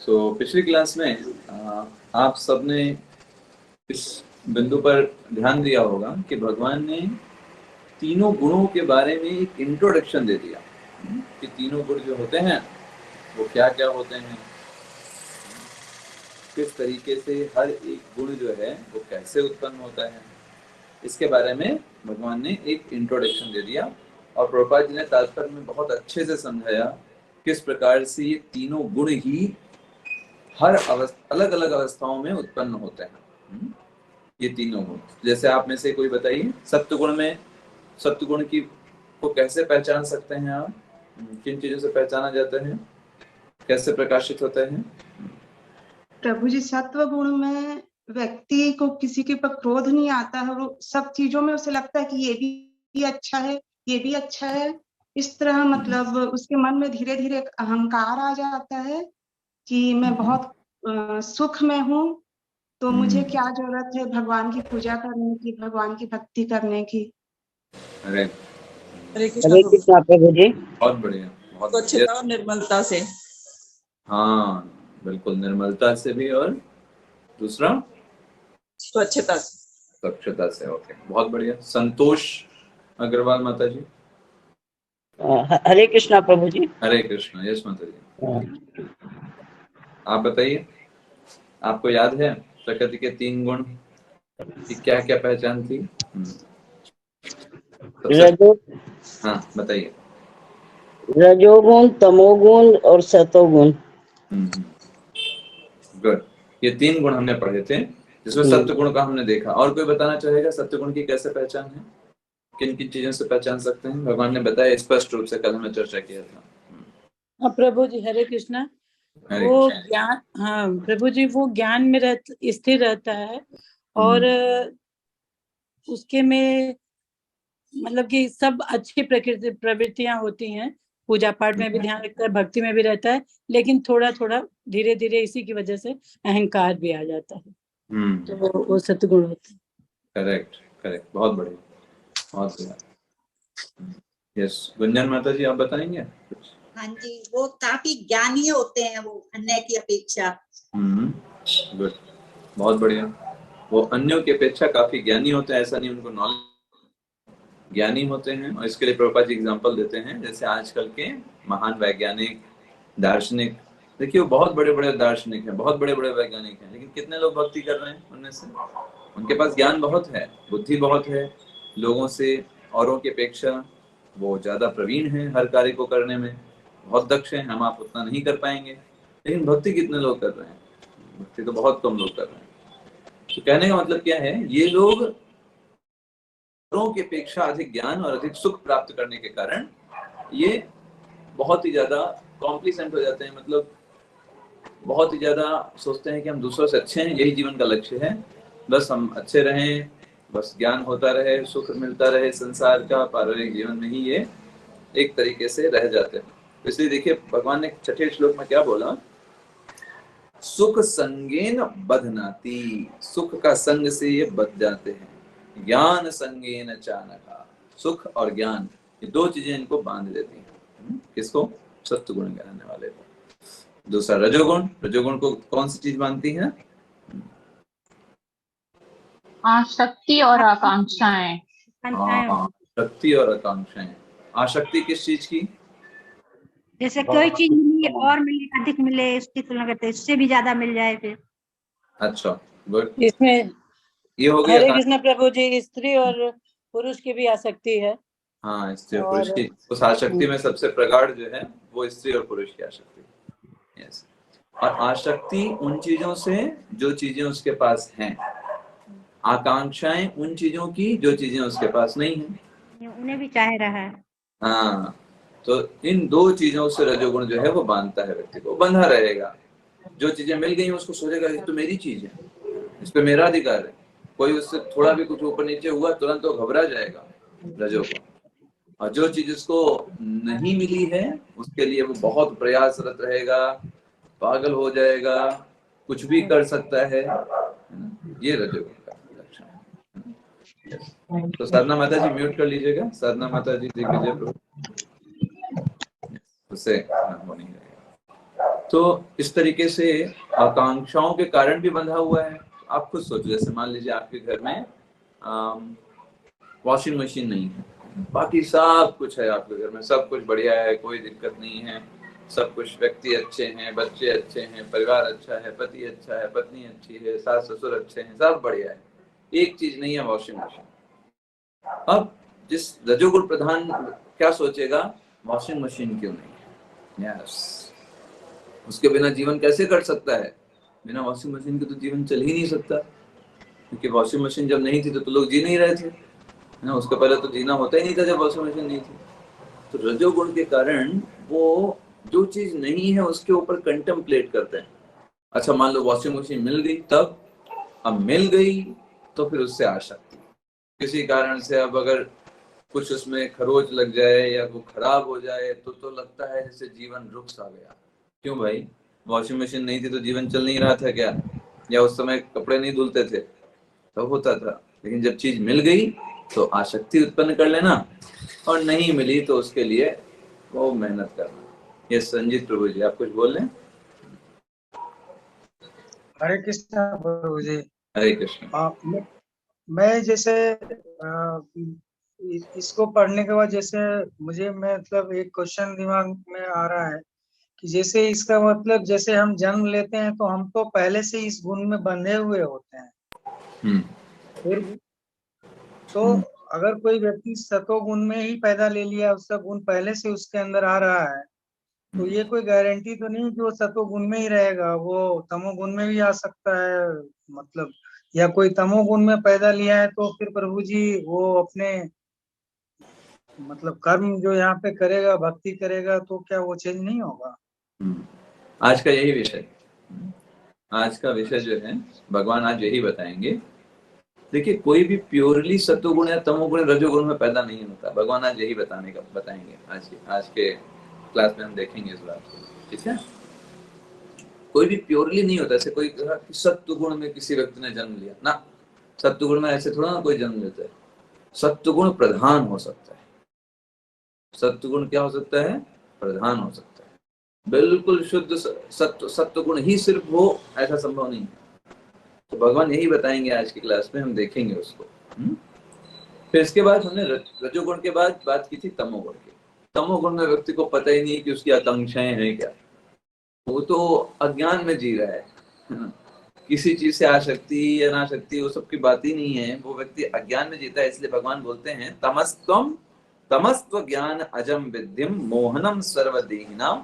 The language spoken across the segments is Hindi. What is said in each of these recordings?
पिछली क्लास में आप सबने इस बिंदु पर ध्यान दिया होगा कि भगवान ने तीनों गुणों के बारे में एक इंट्रोडक्शन दे दिया कि तीनों गुण जो होते हैं वो क्या क्या होते हैं, किस तरीके से हर एक गुण जो है वो कैसे उत्पन्न होता है, इसके बारे में भगवान ने एक इंट्रोडक्शन दे दिया। और प्रभुपाद जी ने तात्पर्य में बहुत अच्छे से समझाया किस प्रकार से ये तीनों गुण ही हर अलग अलग अवस्थाओं में उत्पन्न होते हैं। ये तीनों गुण, जैसे आप में से कोई बताइए, सत्वगुण में, सत्वगुण की को कैसे पहचान सकते हैं आप? किन चीजों से पहचाना जाता है, कैसे प्रकाशित होता है? प्रभु जी, सत्व गुण में व्यक्ति को किसी के ऊपर क्रोध नहीं आता है, वो सब चीजों में उसे लगता है कि ये भी अच्छा है, ये भी अच्छा है। इस तरह मतलब उसके मन में धीरे धीरे अहंकार आ जाता है कि मैं बहुत सुख में हूँ, तो मुझे क्या जरूरत है भगवान की पूजा करने की, भगवान की भक्ति करने की। अरे हरे कृष्णा प्रभु जी। बहुत बढ़िया, बहुत स्वच्छता और निर्मलता से। हाँ बिल्कुल, निर्मलता से भी, और दूसरा स्वच्छता से, स्वच्छता से। ओके, बहुत बढ़िया। संतोष अग्रवाल माता जी। हरे कृष्णा प्रभु जी। हरे कृष्णा। यस माता जी, आप बताइए, आपको याद है प्रकृति के तीन गुण की क्या क्या पहचान थी? हाँ बताइए। रजोगुण, तमोगुण और सतोगुण। गुड, ये तीन गुण हमने पढ़े थे, जिसमें सत्य गुण का हमने देखा। और कोई बताना चाहेगा सत्य गुण की कैसे पहचान है, किन किन चीजों से पहचान सकते हैं? भगवान ने बताया स्पष्ट रूप से, कल हमने चर्चा किया था। हाँ प्रभु जी, हरे कृष्णा। वो ज्ञान, हाँ प्रभु जी, वो ज्ञान में स्थिर रहता है और उसके में मतलब कि सब अच्छी प्रवृत्तियां होती हैं, पूजा पाठ में भी ध्यान रखता है, भक्ति में भी रहता है, लेकिन थोड़ा थोड़ा धीरे धीरे इसी की वजह से अहंकार भी आ जाता है, तो वो सतगुण होता है। करेक्ट करेक्ट, बहुत बढ़िया, बहुत बढ़िया। यस, गुंजन माता जी आप बताएंगे? हाँ जी, वो काफी ज्ञानी होते हैं, वो अन्य की अपेक्षा। गुड, बहुत बढ़िया। वो अन्यों की अपेक्षा काफी ज्ञानी होते हैं, ऐसा नहीं उनको नॉलेज, ज्ञानी होते हैं। और इसके लिए प्रभुपाद जी एग्जांपल देते हैं, जैसे आजकल के महान वैज्ञानिक, दार्शनिक। देखिए वो बहुत बड़े बड़े दार्शनिक हैं, बहुत बड़े बड़े वैज्ञानिक हैं, लेकिन कितने लोग भक्ति कर रहे हैं उनमें से? उनके पास ज्ञान बहुत है, बुद्धि बहुत है, लोगों से, औरों की अपेक्षा वो ज्यादा प्रवीण हैं, हर कार्य को करने में बहुत दक्ष हैं। हम आप उतना नहीं कर पाएंगे, लेकिन भक्ति कितने लोग कर रहे हैं? भक्ति तो बहुत कम लोग कर रहे हैं। तो कहने का मतलब क्या है, ये लोग औरों की अपेक्षा अधिक ज्ञान और अधिक सुख प्राप्त करने के कारण ये बहुत ही ज्यादा कॉम्प्लिसेंट हो जाते हैं, मतलब बहुत ही ज्यादा सोचते हैं कि हम दूसरों से अच्छे हैं, यही जीवन का लक्ष्य है, बस हम अच्छे रहें, बस ज्ञान होता रहे, सुख मिलता रहे संसार का, पारिवारिक जीवन में ही ये एक तरीके से रह जाते हैं। तो इसलिए देखिए भगवान ने छठे श्लोक में क्या बोला, सुख संगेन बधनाति, सुख का संग से ये बध जाते हैं, ज्ञान संगेन चानका, सुख और ज्ञान ये दो चीजें इनको बांध देती हैं। किसको? सत्वगुण कहलाने वाले को। दूसरा रजोगुण, रजोगुण को कौन सी चीज बांधती है? आसक्ति और आकांक्षाएं। शक्ति और आकांक्षाएं। आसक्ति किस चीज की? जैसे कोई चीज मिली और मिले, अधिक मिले, इसकी तुलना करते इससे भी ज्यादा मिल जाए फिर। अच्छा गुड, इसमें ये हो गया। हरे कृष्ण प्रभु जी, स्त्री और पुरुष की भी आसक्ति है। हाँ, स्त्री और पुरुष की, उस आसक्ति में सबसे प्रगाढ़ जो है वो स्त्री और पुरुष की आसक्ति। यस, और आसक्ति उन चीजों से जो चीजें उसके पास हैं, आकांक्षाएं उन चीजों की जो चीजें उसके पास नहीं है, उन्हें भी चाह रहा है। हाँ, तो इन दो चीजों से रजोगुण जो है वो बांधता है व्यक्ति को, बंधा रहेगा। जो चीजें मिल गई उसको सोचेगा ये तो मेरी चीज है, इस पे मेरा अधिकार है। कोई उससे थोड़ा भी कुछ ऊपर नीचे हुआ तुरंत तो घबरा जाएगा रजोगुण। और जो चीज उसको नहीं मिली है उसके लिए वो बहुत प्रयासरत रहेगा, पागल हो जाएगा, कुछ भी कर सकता है। ये रजोगुण का लक्षण है। तो साधना माता जी म्यूट कर लीजिएगा, साधना माता जी दिग्विजय प्रभु, उससे हो नहीं रहेगा। तो इस तरीके से आकांक्षाओं के कारण भी बंधा हुआ है। आप खुद सोचो, जैसे मान लीजिए आपके घर में वॉशिंग मशीन नहीं है, बाकी सब कुछ है आपके घर में, सब कुछ बढ़िया है, कोई दिक्कत नहीं है, सब कुछ, व्यक्ति अच्छे हैं, बच्चे अच्छे हैं, परिवार अच्छा है, पति अच्छा है, पत्नी अच्छी है, सास ससुर अच्छे हैं, सब बढ़िया है, एक चीज नहीं है, वॉशिंग मशीन। अब जिस रजोगुण प्रधान क्या सोचेगा, वॉशिंग मशीन क्यों नहीं है, यस, उसके बिना जीवन कैसे कट सकता है, बिना वॉशिंग मशीन के तो जीवन चल ही नहीं सकता, क्योंकि वॉशिंग मशीन जब नहीं थी तो लोग जी नहीं रहे थे, है ना, उसके पहले तो जीना होता ही नहीं था जब वॉशिंग मशीन नहीं थी। तो रजोगुण के कारण वो जो चीज नहीं है उसके ऊपर कंटेम्पलेट करते हैं। अच्छा मान लो वॉशिंग मशीन मिल गई, तब अब मिल गई तो फिर उससे आसक्ति, किसी कारण से अब अगर कुछ उसमें खरोच लग जाए या वो खराब हो जाए तो लगता है जैसे जीवन रुक सा गया। क्यों भाई, वॉशिंग मशीन नहीं थी तो जीवन चल नहीं रहा था क्या, या उस समय कपड़े नहीं धुलते थे, तो होता था, लेकिन जब चीज मिल गई तो आसक्ति उत्पन्न कर लेना, और नहीं मिली तो उसके लिए वो मेहनत करना। ये संजीत प्रभु जी आप कुछ बोल रहे हैं? हरे कृष्ण प्रभु जी। हरे कृष्ण। मैं जैसे इसको पढ़ने के बाद जैसे मुझे मतलब एक क्वेश्चन दिमाग में आ रहा है कि जैसे इसका मतलब जैसे हम जन्म लेते हैं तो हम तो पहले से इस गुण में बंधे हुए होते हैं, फिर तो अगर कोई व्यक्ति सतोगुण में ही पैदा ले लिया, उसका गुण पहले से उसके अंदर आ रहा है, तो ये कोई गारंटी तो नहीं कि वो सतोगुण में ही रहेगा, वो तमोगुण में भी आ सकता है, मतलब, या कोई तमोगुण में पैदा लिया है तो फिर प्रभु जी वो अपने मतलब कर्म जो यहाँ पे करेगा, भक्ति करेगा, तो क्या वो चेंज नहीं होगा? आज का यही विषय, आज का विषय जो है भगवान आज यही बताएंगे। देखिए कोई भी प्योरली सत्वगुण या तमोगुण रजोगुण में पैदा नहीं होता, भगवान आज यही बताएंगे आज के क्लास में हम देखेंगे इस बात को, ठीक है। कोई भी प्योरली नहीं होता, ऐसे कोई कहा कि सत्वगुण में किसी व्यक्ति ने जन्म लिया ना, सत्वगुण में ऐसे थोड़ा ना कोई जन्म लेता है, सत्वगुण प्रधान हो सकता है। सत्वगुण क्या हो सकता है? प्रधान हो सकता है। बिल्कुल शुद्ध सत्वगुण ही सिर्फ हो ऐसा संभव नहीं है। तो भगवान यही बताएंगे आज की क्लास में, हम देखेंगे उसको। फिर इसके बाद हमने रजोगुण के बाद बात की थी तमोगुण की। तमोगुण में व्यक्ति को पता ही नहीं कि उसकी आकांक्षाएं हैं क्या, वो तो अज्ञान में जी रहा है, किसी चीज से आसक्ति या नाशक्ति वो सबकी बात ही नहीं है, वो व्यक्ति अज्ञान में जीता है। इसलिए भगवान बोलते हैं तमस्त्व ज्ञान अजम विद्यम मोहनम सर्वदेहिनाम,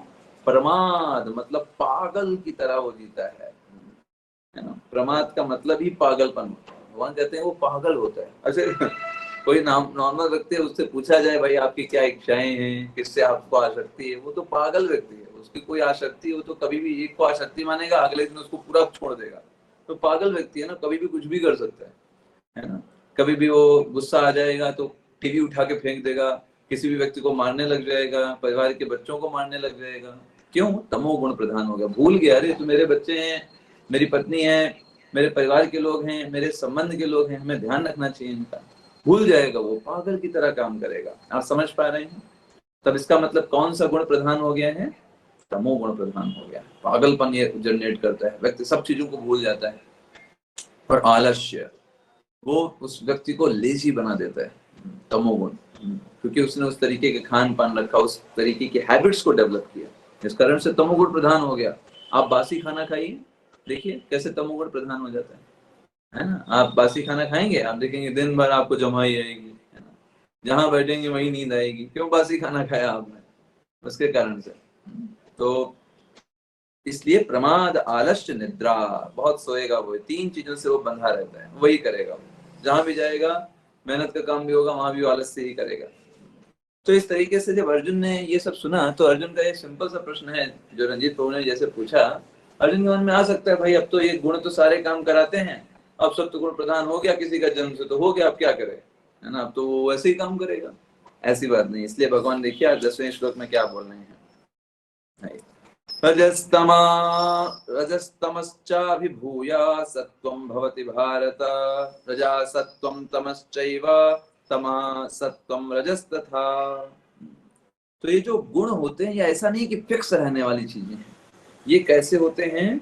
प्रमाद मतलब पागल की तरह वो जीता है ना। प्रमाद का मतलब ही पागलपन होता है। भगवान कहते हैं वो पागल होता है। अच्छा कोई नॉर्मल व्यक्ति है, उससे पूछा जाए भाई आपकी क्या इच्छाएं हैं, किससे आपको आसक्ति है, वो तो पागल व्यक्ति है, उसकी कोई आसक्ति हो तो कभी भी एक को आसक्ति मानेगा, अगले दिन उसको पूरा छोड़ देगा। तो पागल व्यक्ति है ना, कभी भी कुछ भी कर सकता है ना। कभी भी वो गुस्सा आ जाएगा तो टीवी उठा के फेंक देगा, किसी भी व्यक्ति को मारने लग जाएगा, परिवार के बच्चों को मारने लग जाएगा। क्यों? तमोगुण प्रधान हो गया, भूल गया अरे तो मेरे बच्चे हैं, मेरी पत्नी है, मेरे परिवार के लोग हैं, मेरे संबंध के लोग हैं, हमें ध्यान रखना चाहिए इनका। भूल जाएगा, वो पागल की तरह काम करेगा। आप समझ पा रहे हैं? तब इसका मतलब कौन सा गुण प्रधान हो गया है? तमोगुण प्रधान हो गया। पागलपन ये जनरेट करता है, व्यक्ति सब चीजों को भूल जाता है। और आलस्य, वो उस व्यक्ति को लेजी बना देता है, तमोगुण, क्योंकि उसने उस तरीके के खान पान रखा, उस तरीके के हैबिट्स को डेवलप किया, इस कारण से तमोगुण प्रधान हो गया। आप बासी खाना खाइए, देखिए कैसे तमोगुण प्रधान हो जाता है ना। आप बासी खाना खाएंगे, आप देखेंगे दिन भर आपको जमाई आएगी, है ना, जहां बैठेंगे वहीं नींद आएगी। क्यों? बासी खाना खाया आपने, उसके कारण से। तो इसलिए प्रमाद, आलस्य, निद्रा, बहुत सोएगा वो, तीन चीजों से वो बंधा रहता है, वही करेगा। जहां भी जाएगा मेहनत का काम भी होगा, वहां भी आलस्य ही करेगा। तो इस तरीके से जब अर्जुन ने ये सब सुना तो अर्जुन का एक सिंपल सा प्रश्न है जो रंजीत प्रभु ने जैसे पूछा, अर्जुन के मन में आ सकता है भाई अब तो ये गुण तो सारे काम कराते हैं, अब सब तो गुण प्रधान हो गया, किसी का जन्म से तो हो गया, अब क्या करे, है ना, अब तो वो वैसे ही काम करेगा। ऐसी बात नहीं। इसलिए भगवान देखिए आज 10वें श्लोक में क्या बोल रहे हैं, रजस्तमश्चाभिभूय सत्वं भवति भारत, रजा सत्वं तमश्चैव तमः सत्वं रजस्तथा। तो ये जो गुण होते हैं ये ऐसा नहीं कि फिक्स रहने वाली चीजें हैं, ये कैसे होते हैं?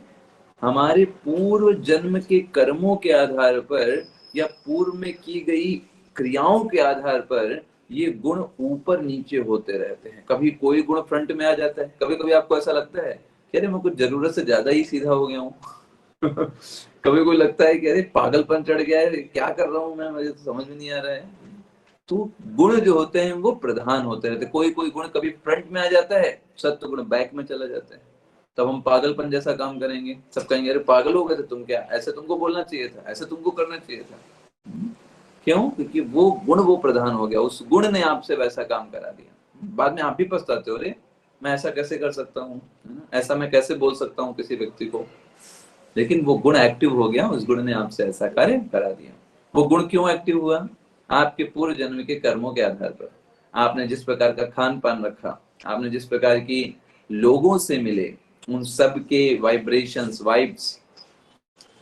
हमारे पूर्व जन्म के कर्मों के आधार पर या पूर्व में की गई क्रियाओं के आधार पर ये गुण ऊपर नीचे होते रहते हैं। कभी कोई गुण फ्रंट में आ जाता है, कभी कभी आपको ऐसा लगता है कि अरे मैं कुछ जरूरत से ज्यादा ही सीधा हो गया हूँ कभी कोई लगता है कि अरे पागलपन चढ़ गया है, क्या कर रहा हूँ मैं, मुझे तो समझ में नहीं आ रहा है। तो गुण जो होते हैं वो प्रधान होते रहते हैं। कोई कोई गुण कभी फ्रंट में आ जाता है, सत्व गुण बैक में चला जाता है, तब हम पागलपन जैसा काम करेंगे। सब कहेंगे अरे पागल हो गए थे तुम, क्या ऐसे तुमको बोलना चाहिए था, ऐसे तुमको करना चाहिए था। क्यों? क्योंकि वो गुण वो प्रधान हो गया, उस गुण ने आपसे वैसा काम करा दिया। बाद में आप भी पछताते हो, अरे मैं ऐसा कैसे कर सकता हूँ, ऐसा मैं कैसे बोल सकता हूँ किसी व्यक्ति को। लेकिन वो गुण एक्टिव हो गया, उस गुण ने आपसे ऐसा कार्य करा दिया। वो गुण क्यों एक्टिव हुआ? आपके पूर्व जन्म के कर्मों के आधार पर, आपने जिस प्रकार का खान पान रखा, आपने जिस प्रकार की लोगों से मिले, उन सब के वाइब्रेशंस, वाइब्स,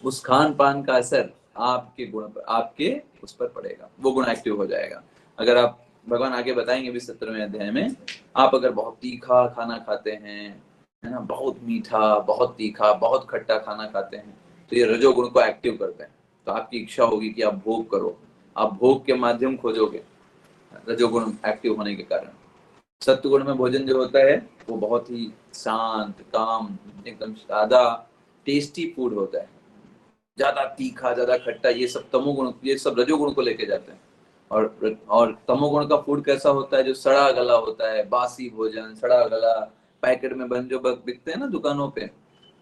उस खान पान का असर आपके गुण पर, आपके उस पर पड़ेगा, वो गुण एक्टिव हो जाएगा। अगर आप, भगवान आगे बताएंगे भी 17वें अध्याय में, आप अगर बहुत तीखा खाना खाते हैं, है ना, बहुत मीठा, बहुत तीखा, बहुत खट्टा खाना खाते हैं, तो ये रजोगुण को एक्टिव करते हैं। तो आपकी इच्छा होगी कि आप भोग करो, आप भोग के माध्यम खोजोगे रजोगुण एक्टिव होने के कारण। सत्वगुण में भोजन जो होता है वो बहुत ही शांत, काम, एकदम सादा, टेस्टी फूड होता है। ज्यादा तीखा, ज्यादा खट्टा, ये सब तमोगुण, ये सब रजोगुण को लेके जाते हैं। और तमोगुण का फूड कैसा होता है? जो सड़ा गला होता है, बासी भोजन, सड़ा गला, पैकेट में बंद जो बिकते हैं ना दुकानों पे,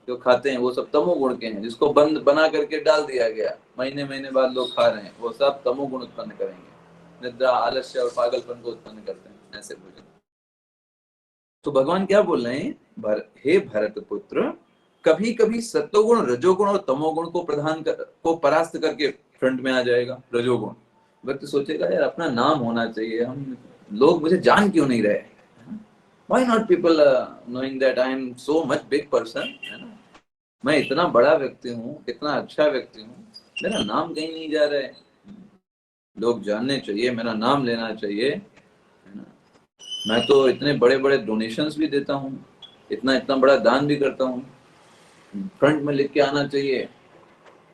जो खाते हैं, वो सब तमोगुण के हैं, जिसको बंद बना करके डाल दिया गया, महीने महीने बाद लोग खा रहे हैं, वो सब तमोगुण उत्पन्न करेंगे। निद्रा, आलस्य और पागलपन को उत्पन्न करते हैं ऐसे भोजन। तो भगवान क्या बोल रहे हैं? हे भरत पुत्र, कभी कभी सत्वगुण, रजोगुण और तमोगुण को परास्त करके फ्रंट में आ जाएगा रजोगुण। व्यक्ति सोचेगा यार अपना नाम होना चाहिए, हम लोग मुझे जान क्यों नहीं रहे, Why not people knowing that I am so much big person, है ना, मैं इतना बड़ा व्यक्ति हूँ, इतना अच्छा व्यक्ति हूँ, मेरा नाम कहीं नहीं जा रहा है, लोग जानने चाहिए, मेरा नाम लेना चाहिए, है ना, मैं तो इतने बड़े बड़े डोनेशंस भी देता हूँ, इतना इतना बड़ा दान भी करता हूँ। फ्रंट में लिख के आना चाहिए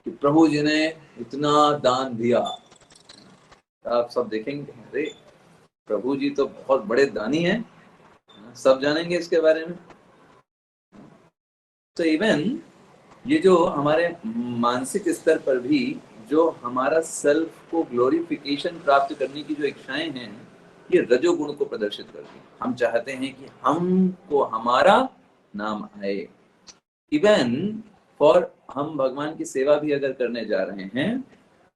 कि प्रभु जी ने इतना दान दिया। आप सब देखेंगे अरे प्रभु जी तो बहुत बड़े दानी हैं, सब जानेंगे इसके बारे में। तो इवन ये जो हमारे मानसिक स्तर पर भी जो हमारा सेल्फ को ग्लोरिफिकेशन प्राप्त करने की जो इच्छाएं हैं, ये रजोगुण को प्रदर्शित करती हैं। हम चाहते हैं कि हमको हमारा नाम आए। इवन फॉर, हम भगवान की सेवा भी अगर करने जा रहे हैं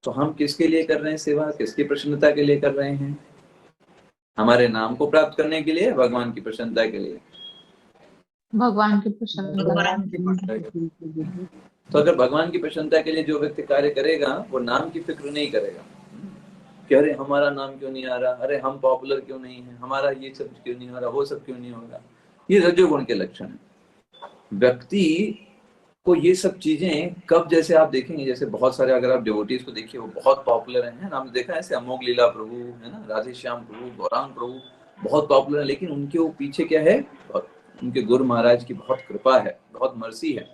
तो हम किसके लिए कर रहे हैं सेवा? किसकी प्रसन्नता के लिए कर रहे हैं? हमारे नाम को प्राप्त करने के लिए, भगवान की प्रसन्नता के लिए? भगवान की प्रसन्नता। तो अगर भगवान की प्रसन्नता के लिए जो व्यक्ति कार्य करेगा, वो नाम की फिक्र नहीं करेगा कि अरे हमारा नाम क्यों नहीं आ रहा, अरे हम पॉपुलर क्यों नहीं है, हमारा ये सब क्यों नहीं हो रहा, वो सब क्यों नहीं हो रहा। ये रजोगुण के लक्षण है। व्यक्ति को ये सब चीजें कब, जैसे आप देखेंगे, जैसे बहुत सारे अगर आप डिवोटीज को देखिए, वो बहुत पॉपुलर हैं, हमने देखा है ऐसे अमोघ लीला प्रभु, है ना, राधे श्याम प्रभु, गौरांग प्रभु बहुत पॉपुलर है, लेकिन उनके वो पीछे क्या है? उनके गुरु महाराज की बहुत कृपा है, बहुत मर्सी है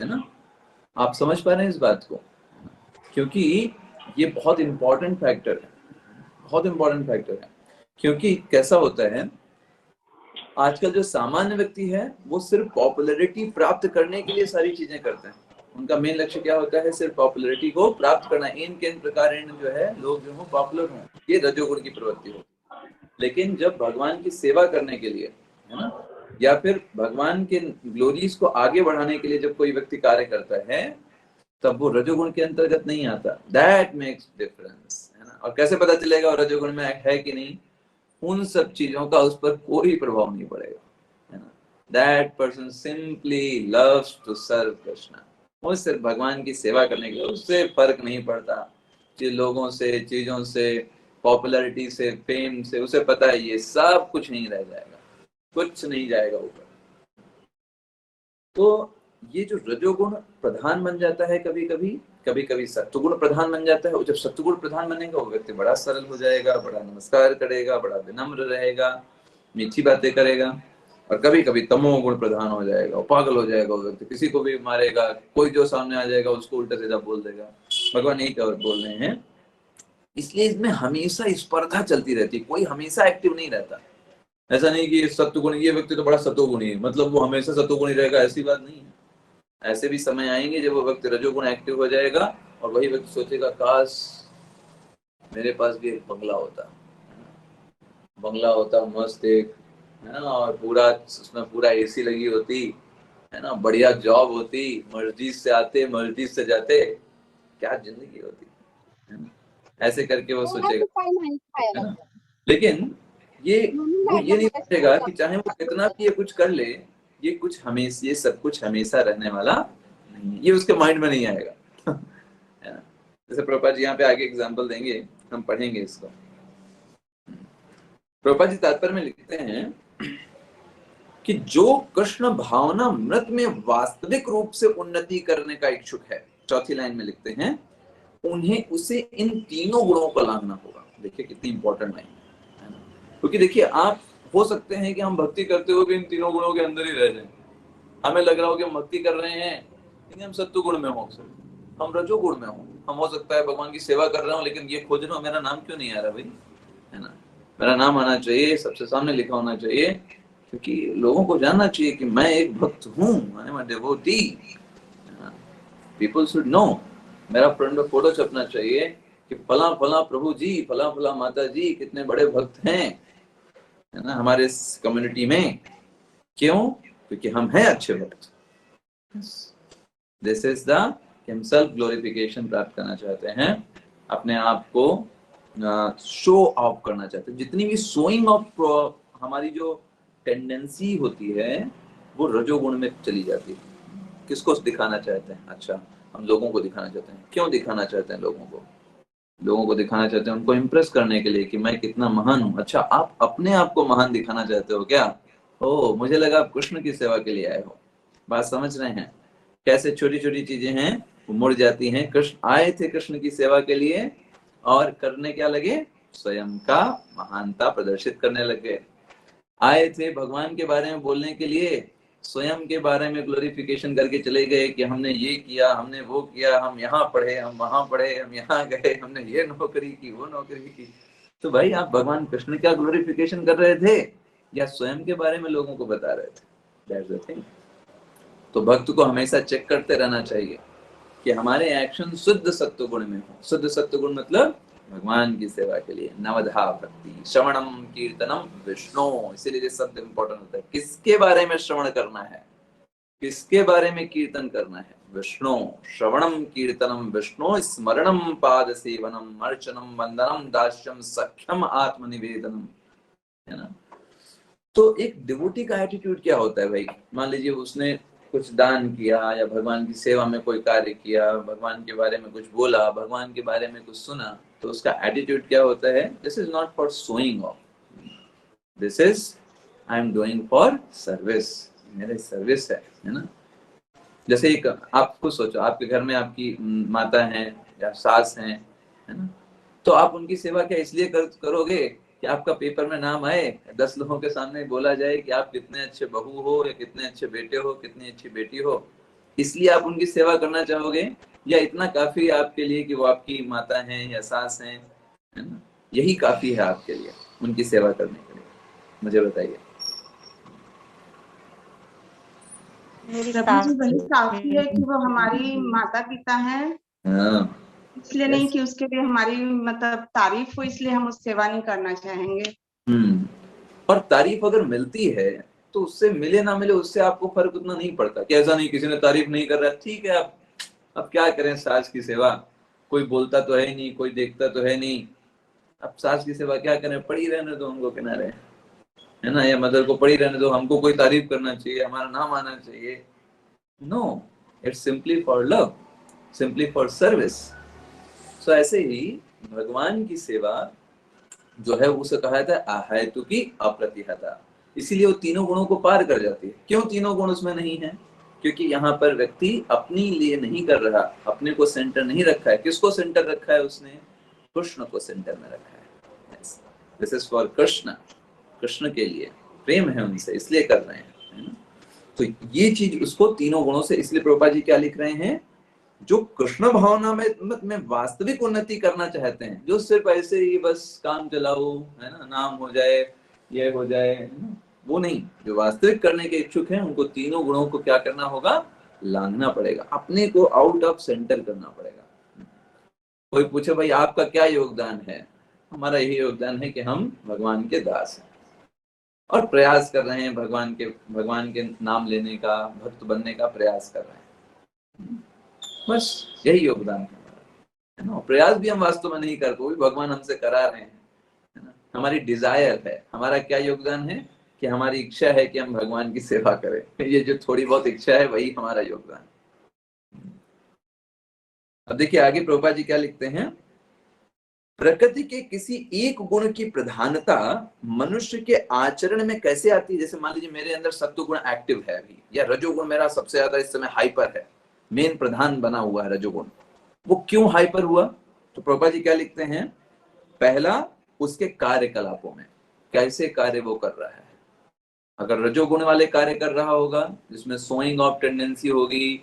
ना। आप समझ पा रहे हैं इस बात को? क्योंकि ये बहुत इंपॉर्टेंट फैक्टर है, बहुत इंपॉर्टेंट फैक्टर है। क्योंकि कैसा होता है, आजकल जो सामान्य व्यक्ति है वो सिर्फ पॉपुलैरिटी प्राप्त करने के लिए सारी चीजें करते हैं। उनका मेन लक्ष्य क्या होता है? सिर्फ पॉपुलैरिटी को प्राप्त करना। इन के प्रकार जो है लोग जो हो पॉपुलर हों, ये रजोगुण की प्रवृत्ति होती है। लेकिन जब भगवान की सेवा करने के लिए, है ना, या फिर भगवान के ग्लोरीज को आगे बढ़ाने के लिए जब कोई व्यक्ति कार्य करता है, तब वो रजोगुण के अंतर्गत नहीं आता। दैट मेक्स डिफरेंस, है ना। और कैसे पता चलेगा वो रजोगुण में है कि नहीं? उन सब चीजों का उस पर कोई प्रभाव नहीं पड़ेगा, है ना। That person simply loves to serve Krishna. वो सिर्फ भगवान की सेवा करने के लिए, उससे फर्क नहीं पड़ता लोगों से, चीजों से, पॉपुलैरिटी से, फेम से। उसे पता है ये सब कुछ नहीं रह जाएगा, कुछ नहीं जाएगा ऊपर। तो ये जो रजोगुण प्रधान बन जाता है, कभी कभी, कभी कभी सत्वगुण प्रधान बन जाता है। जब सत्वगुण प्रधान बनेगा, वो व्यक्ति बड़ा सरल हो जाएगा, बड़ा नमस्कार करेगा, बड़ा विनम्र रहेगा, मीठी बातें करेगा। और कभी कभी तमोगुण प्रधान हो जाएगा, वो पागल हो जाएगा वो व्यक्ति, किसी को भी मारेगा, कोई जो सामने आ जाएगा उसको उल्टा सीधा बोल देगा। भगवान यही बोल रहे हैं। इसलिए इसमें हमेशा स्पर्धा चलती रहती है, कोई हमेशा एक्टिव नहीं रहता। ऐसा नहीं कि सत्वगुण, ये व्यक्ति तो बड़ा सत्वगुणी है मतलब वो हमेशा सत्वगुणी रहेगा, ऐसी बात नहीं है। ऐसे भी समय आएंगे जब वो व्यक्ति रजोगुण एक्टिव हो जाएगा और वही व्यक्ति सोचेगा काश मेरे पास भी एक बंगला होता मस्त एक, है ना, और पूरा उसमें पूरा एसी लगी होती, है ना, बढ़िया जॉब होती, मस्जिद से आते मस्जिद से जाते, क्या जिंदगी होती, है ना। ऐसे करके वो सोचेगा, है ना। लेकिन वो ये नहीं सोचेगा कि चाहे वो कितना भी ये कुछ कर ले, ये सब कुछ हमेशा रहने वाला नहीं, ये उसके माइंड में नहीं आएगा। है ना। जैसे प्रभुपाद जी यहाँ पे आगे एग्जांपल देंगे, हम पढ़ेंगे इसको। प्रभुपाद जी तात्पर्य में लिखते हैं कि जो कृष्ण भावना मृत में वास्तविक रूप से उन्नति करने का इच्छुक है, चौथी लाइन में लिखते हैं, उन्हें उसे इन तीनों गुणों को लाना होगा। देखिए कितनी इंपॉर्टेंट लाइन है ना, क्योंकि देखिए आप हो सकते हैं कि हम भक्ति करते हुए भी इन तीनों गुणों के अंदर ही रह जाएं। हमें लग रहा हो कि हम भक्ति कर रहे हैं लेकिन हम सत्व गुण में हो, हम रजोगुण में हो, हम हो सकता है भगवान की सेवा कर रहा हूँ लेकिन ये खोज रहा हूँ मेरा नाम क्यों नहीं आ रहा भाई, है ना। मेरा नाम आना चाहिए, सबसे सामने लिखा होना चाहिए, क्योंकि लोगों को जानना चाहिए कि मैं एक भक्त हूँ, I am a devotee, people should know. मेरा फ्रंट में फोटो छपना चाहिए कि फला फला प्रभु जी, फला फला माता जी कितने बड़े भक्त हैं, है ना, हमारे इस कम्युनिटी में। क्यों? क्योंकि हम हैं अच्छे भक्त। दिस इज द हम सेल्फ ग्लोरिफिकेशन प्राप्त करना चाहते हैं, अपने आप को शो ऑफ करना चाहते हैं। जितनी भी शोइंग ऑफ हमारी जो टेंडेंसी होती है वो रजोगुण में चली जाती है। किसको दिखाना चाहते हैं? अच्छा, हम लोगों को दिखाना चाहते हैं। क्यों दिखाना चाहते हैं लोगों को? लोगों को दिखाना चाहते हैं उनको इम्प्रेस करने के लिए कि मैं कितना महान हूँ। अच्छा, आप अपने आप को महान दिखाना चाहते हो क्या? ओ, मुझे लगा आप कृष्ण की सेवा के लिए आए हो। बात समझ रहे हैं? कैसे छोटी छोटी चीजें हैं वो मुड़ जाती हैं। कृष्ण आए थे कृष्ण की सेवा के लिए और करने क्या लगे? स्वयं का महानता प्रदर्शित करने लगे। आए थे भगवान के बारे में बोलने के लिए, स्वयं के बारे में ग्लोरिफिकेशन करके चले गए कि हमने ये किया, हमने वो किया, हम यहाँ पढ़े, हम वहां पढ़े, हम यहाँ गए, हमने ये नौकरी की, वो नौकरी की। तो भाई आप भगवान कृष्ण का ग्लोरिफिकेशन कर रहे थे या स्वयं के बारे में लोगों को बता रहे थे? That's the thing. तो भक्त को हमेशा चेक करते रहना चाहिए कि हमारे एक्शन शुद्ध सत्व गुण में हो। शुद्ध सत्व गुण मतलब भगवान की सेवा के लिए नवधा भक्ति, श्रवणम कीर्तनम विष्णु। इसीलिए ये शब्द इंपॉर्टेंट होता है। किसके बारे में श्रवण करना है, किसके बारे में कीर्तन करना है? विष्णु। श्रवणम कीर्तनम विष्णु, स्मरणम पाद सेवनम, अर्चनम वंदनम दास्यम सख्यम आत्मनिवेदनम, है ना। तो एक डिवोटी का एटीट्यूड क्या होता है भाई? मान लीजिए उसने कुछ दान किया या भगवान की सेवा में कोई कार्य किया, भगवान के बारे में कुछ बोला, भगवान के बारे में कुछ सुना, तो उसका एटीट्यूड क्या होता है? This is not for showing off, this is I am doing for service. मेरे सर्विस है ना। जैसे एक आप खुद सोचो, आपके घर में आपकी माता है या सास है ना, तो आप उनकी सेवा क्या इसलिए करोगे कि आपका पेपर में नाम आए, 10 लोगों के सामने बोला जाए कि आप कितने अच्छे बहू हो या कितने अच्छे बेटे हो, कितनी अच्छी बेटी हो, इसलिए आप उनकी सेवा करना चाहोगे? या इतना काफी है आपके लिए कि वो आपकी माता हैं या सास हैं, है ना, यही काफी है आपके लिए उनकी सेवा करने के लिए? मुझे बताइए। प्रभु जी वही काफी है कि वो हमारी माता पिता हैं, इसलिए नहीं कि उसके लिए हमारी मतलब तारीफ हो इसलिए हम उस सेवा नहीं करना चाहेंगे। और तारीफ अगर मिलती है तो उससे मिले ना मिले उससे आपको फर्क उतना नहीं पड़ता कि ऐसा नहीं किसी ने तारीफ नहीं कर रहा है, ठीक है अब क्या करें, सास की सेवा, कोई बोलता तो है नहीं, कोई देखता तो है नहीं, अब सास की सेवा क्या करें, पड़ी रहने दो उनको किनारे, है ना, या मदर को पड़ी रहने दो, हमको कोई तारीफ करना चाहिए, हमारा नाम आना चाहिए? No, it's simply for love, simply for service. So ऐसे ही भगवान की सेवा जो है उसे कहा जाता है अहेतु की अप्रतिहता। इसीलिए वो तीनों गुणों को पार कर जाती है। क्यों तीनों गुण उसमें नहीं है? क्योंकि यहाँ पर व्यक्ति अपने लिए नहीं कर रहा, अपने को सेंटर नहीं रखा है। किसको सेंटर रखा है उसने? कृष्ण को सेंटर में रखा है। This is for Krishna, Krishna के लिए, प्रेम है उनसे, इसलिए कर रहे हैं, है ना। तो ये चीज उसको तीनों गुणों से, इसलिए प्रभुपाद जी क्या लिख रहे हैं, जो कृष्ण भावना में वास्तविक उन्नति करना चाहते हैं, जो सिर्फ ऐसे ही बस काम चलाओ, है ना, नाम हो जाए, ये हो जाए, है ना, वो नहीं। जो वास्तविक करने के इच्छुक हैं उनको तीनों गुणों को क्या करना होगा, लांघना पड़ेगा, अपने को आउट ऑफ सेंटर करना पड़ेगा। कोई पूछे भाई आपका क्या योगदान है, हमारा यही योगदान है कि हम भगवान के दास हैं और प्रयास कर रहे हैं भगवान के नाम लेने का, भक्त बनने का प्रयास कर रहे हैं, बस यही योगदान है ना। प्रयास भी हम वास्तव में नहीं करते, वो भी भगवान हमसे करा रहे हैं, है ना। हमारी डिजायर है, हमारा क्या योगदान है कि हमारी इच्छा है कि हम भगवान की सेवा करें, ये जो थोड़ी बहुत इच्छा है वही हमारा योगदान। अब देखिए आगे प्रभुपाद जी क्या लिखते हैं, प्रकृति के किसी एक गुण की प्रधानता मनुष्य के आचरण में कैसे आती है। जैसे मान लीजिए मेरे अंदर सत्व गुण एक्टिव है अभी, या रजोगुण मेरा सबसे ज्यादा इस समय हाइपर है, मेन प्रधान बना हुआ है रजोगुण, वो क्यों हाइपर हुआ। तो प्रभुपाद जी क्या लिखते हैं, पहला उसके कार्यकलापों में, कैसे कार्य वो कर रहा है। अगर रजोगुण वाले कार्य कर रहा होगा जिसमें सोइंग ऑफ टेंडेंसी होगी,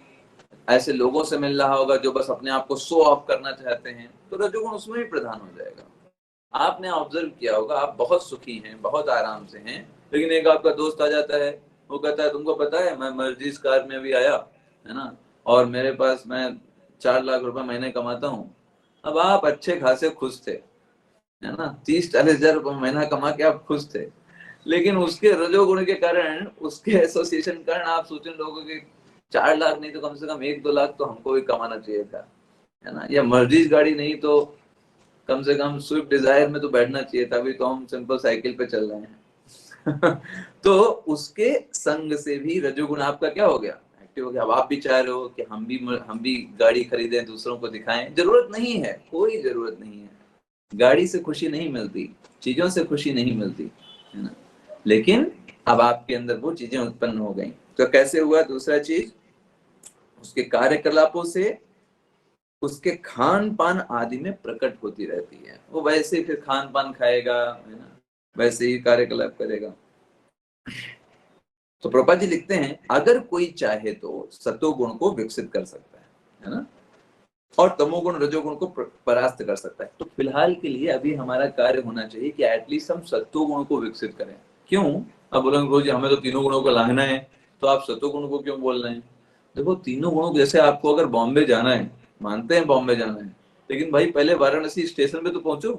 ऐसे लोगों से मिल रहा होगा जो बस अपने आप को शो ऑफ करना चाहते हैं, तो रजोगुण उसमें भी प्रधान हो जाएगा। आपने ऑब्जर्व किया होगा, आप बहुत सुखी हैं, बहुत आराम से हैं, लेकिन एक आपका दोस्त आ जाता है, वो कहता है तुमको पता है मैं मर्जिस कार में भी आया, है ना, और मेरे पास मैं 4 लाख रुपए महीने कमाता हूँ। अब आप अच्छे खासे खुश थे, है ना, 30-40 हजार रुपए महीना कमा के आप खुश थे, लेकिन उसके रजोगुण के कारण, उसके एसोसिएशन के कारण आप सोचें लोगों के 4 लाख नहीं तो कम से कम 1-2 लाख तो हमको भी कमाना चाहिए था, है ना, या मर्जिस गाड़ी नहीं तो कम से कम स्विफ्ट डिजायर में तो बैठना चाहिए था, अभी तो हम सिंपल साइकिल पे चल रहे हैं। तो उसके संग से भी रजोगुण आपका क्या हो गया, एक्टिव हो गया। अब आप भी चाह रहे हो कि हम भी गाड़ी खरीदें, दूसरों को दिखाएं। जरूरत नहीं है, कोई जरूरत नहीं है, गाड़ी से खुशी नहीं मिलती, चीजों से खुशी नहीं मिलती, है ना, लेकिन अब आपके अंदर वो चीजें उत्पन्न हो गई। तो कैसे हुआ, दूसरा चीज उसके कार्यकलापों से, उसके खान पान आदि में प्रकट होती रहती है। वो वैसे फिर खान पान खाएगा, है ना, वैसे ही कार्यकलाप करेगा। तो प्रभुपाद जी लिखते हैं अगर कोई चाहे तो सतोगुण को विकसित कर सकता है ना, और तमोगुण रजोगुण को परास्त कर सकता है। तो फिलहाल के लिए अभी हमारा कार्य होना चाहिए कि एटलीस्ट हम सत्वगुण को विकसित करें। क्यों, अब बोलेंगे गुरु जी हमें तो तीनों गुणों को लांघना है, तो आप सत्वगुण को क्यों बोल रहे हैं। देखो तीनों गुणों, जैसे आपको अगर बॉम्बे जाना है, मानते हैं बॉम्बे जाना है, लेकिन भाई पहले वाराणसी स्टेशन पे तो पहुंचो,